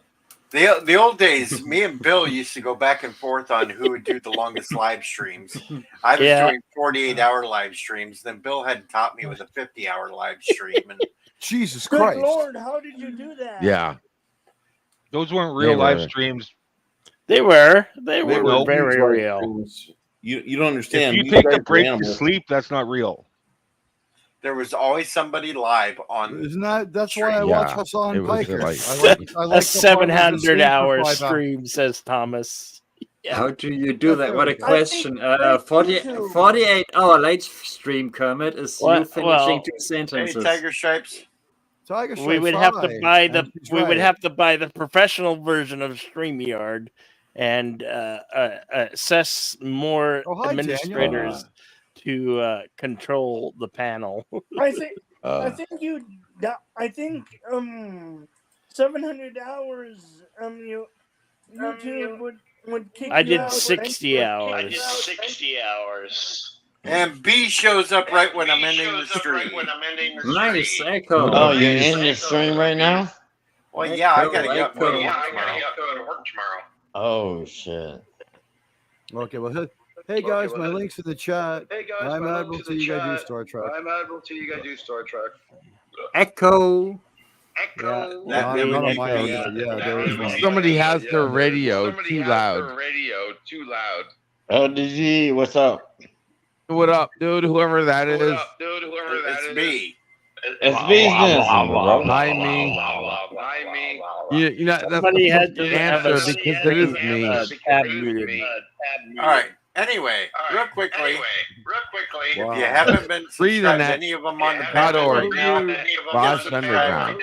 The old days, me and Bill used to go back and forth on who would do the longest live streams. I was doing 48-hour live streams. Then Bill had taught me with a 50-hour live stream. And Jesus Good Christ! Lord, how did you do that? Yeah. Those weren't real live streams. They were. They were very live real. streams. You don't understand. If you These take a guys are break to animals. sleep, that's not real. there was always somebody live on. Isn't that's why I watch Hassan it was Piker? like- I like A the part where he's asleep for 700-hour 5 hours. stream, says Thomas. How do you do that? What a I think question. 48-hour live stream, Kermit, is you Well- finishing 2 Hey, sentences. Tiger Stripes. Tiger We Stripes would have to fine. buy That's we would right. have to buy the professional version of StreamYard and assess more Oh, hi, administrators to control the panel. I think I think 700 hours YouTube would kick I you did out. 60 hours. I did 60 hours. And B shows up right when I'm ending the stream. Nice echo. Oh, you're in the stream right now? Well, yeah, I gotta get up. Echo. to Yeah, work I tomorrow. gotta go to work tomorrow. Oh, shit. Okay, well, hey guys, my links in the chat. Hey guys, I'm my Admiral links T. in the You gotta do chat. Star Trek. I'm Admiral T. You gotta do Star Trek. Echo. Echo. Not on my end, but yeah, there is one. Somebody has their radio Somebody too has loud. their radio too loud. Oh, DG, what's up? What up, dude? Whoever that What is. up, dude? Whoever that is. It's me. It's business, bro. Hi, me. Hi, me. You know, that's Somebody the had to have answer a because it is me. tab muted. All right. Anyway, real quickly, if you haven't been Free the subscribed to net. any of them on the .org. panel right now, Bosch get Underground.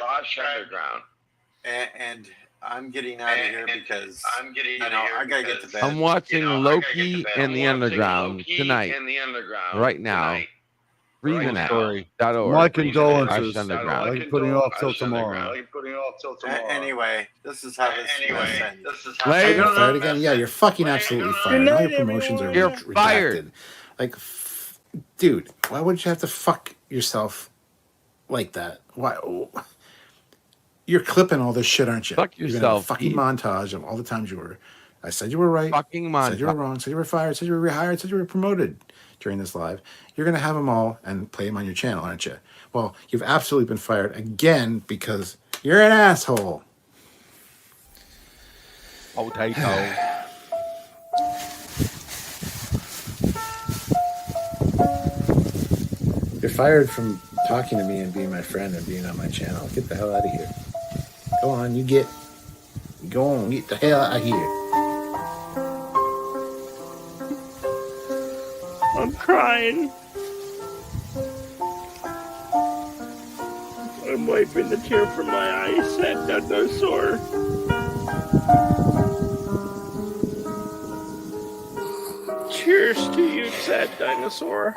Bosch Underground. and I'm getting out of here because I'm getting you know I gotta get to bed. I'm watching Loki and the Underground tonight, In the underground. right now. Tonight. FreeTheNet.org. My condolences. Bosch Underground. I'm putting it off till tomorrow. Anyway, this is how this ends. Larry, You're fired again? Yeah, you're fucking absolutely fired. All your promotions are You're rejected. fired. Like, dude, why would you have to fuck yourself like that? Why? You're clipping all this shit, aren't you? Fuck You're gonna have a yourself, fucking Pete. montage of all the times you were. I said you were right. fucking Said you were montage. wrong. Said you were fired. Said you were rehired. Said you were promoted during this live. You're gonna have them all and play them on your channel, aren't you? Well, you've absolutely been fired again because you're an asshole. Potato. You're fired from talking to me and being my friend and being on my channel. Get the hell out of here. Go on, go on, get the hell out of here. I'm crying. I'm wiping the tear from my eye. Sad dinosaur. Cheers to you, sad dinosaur.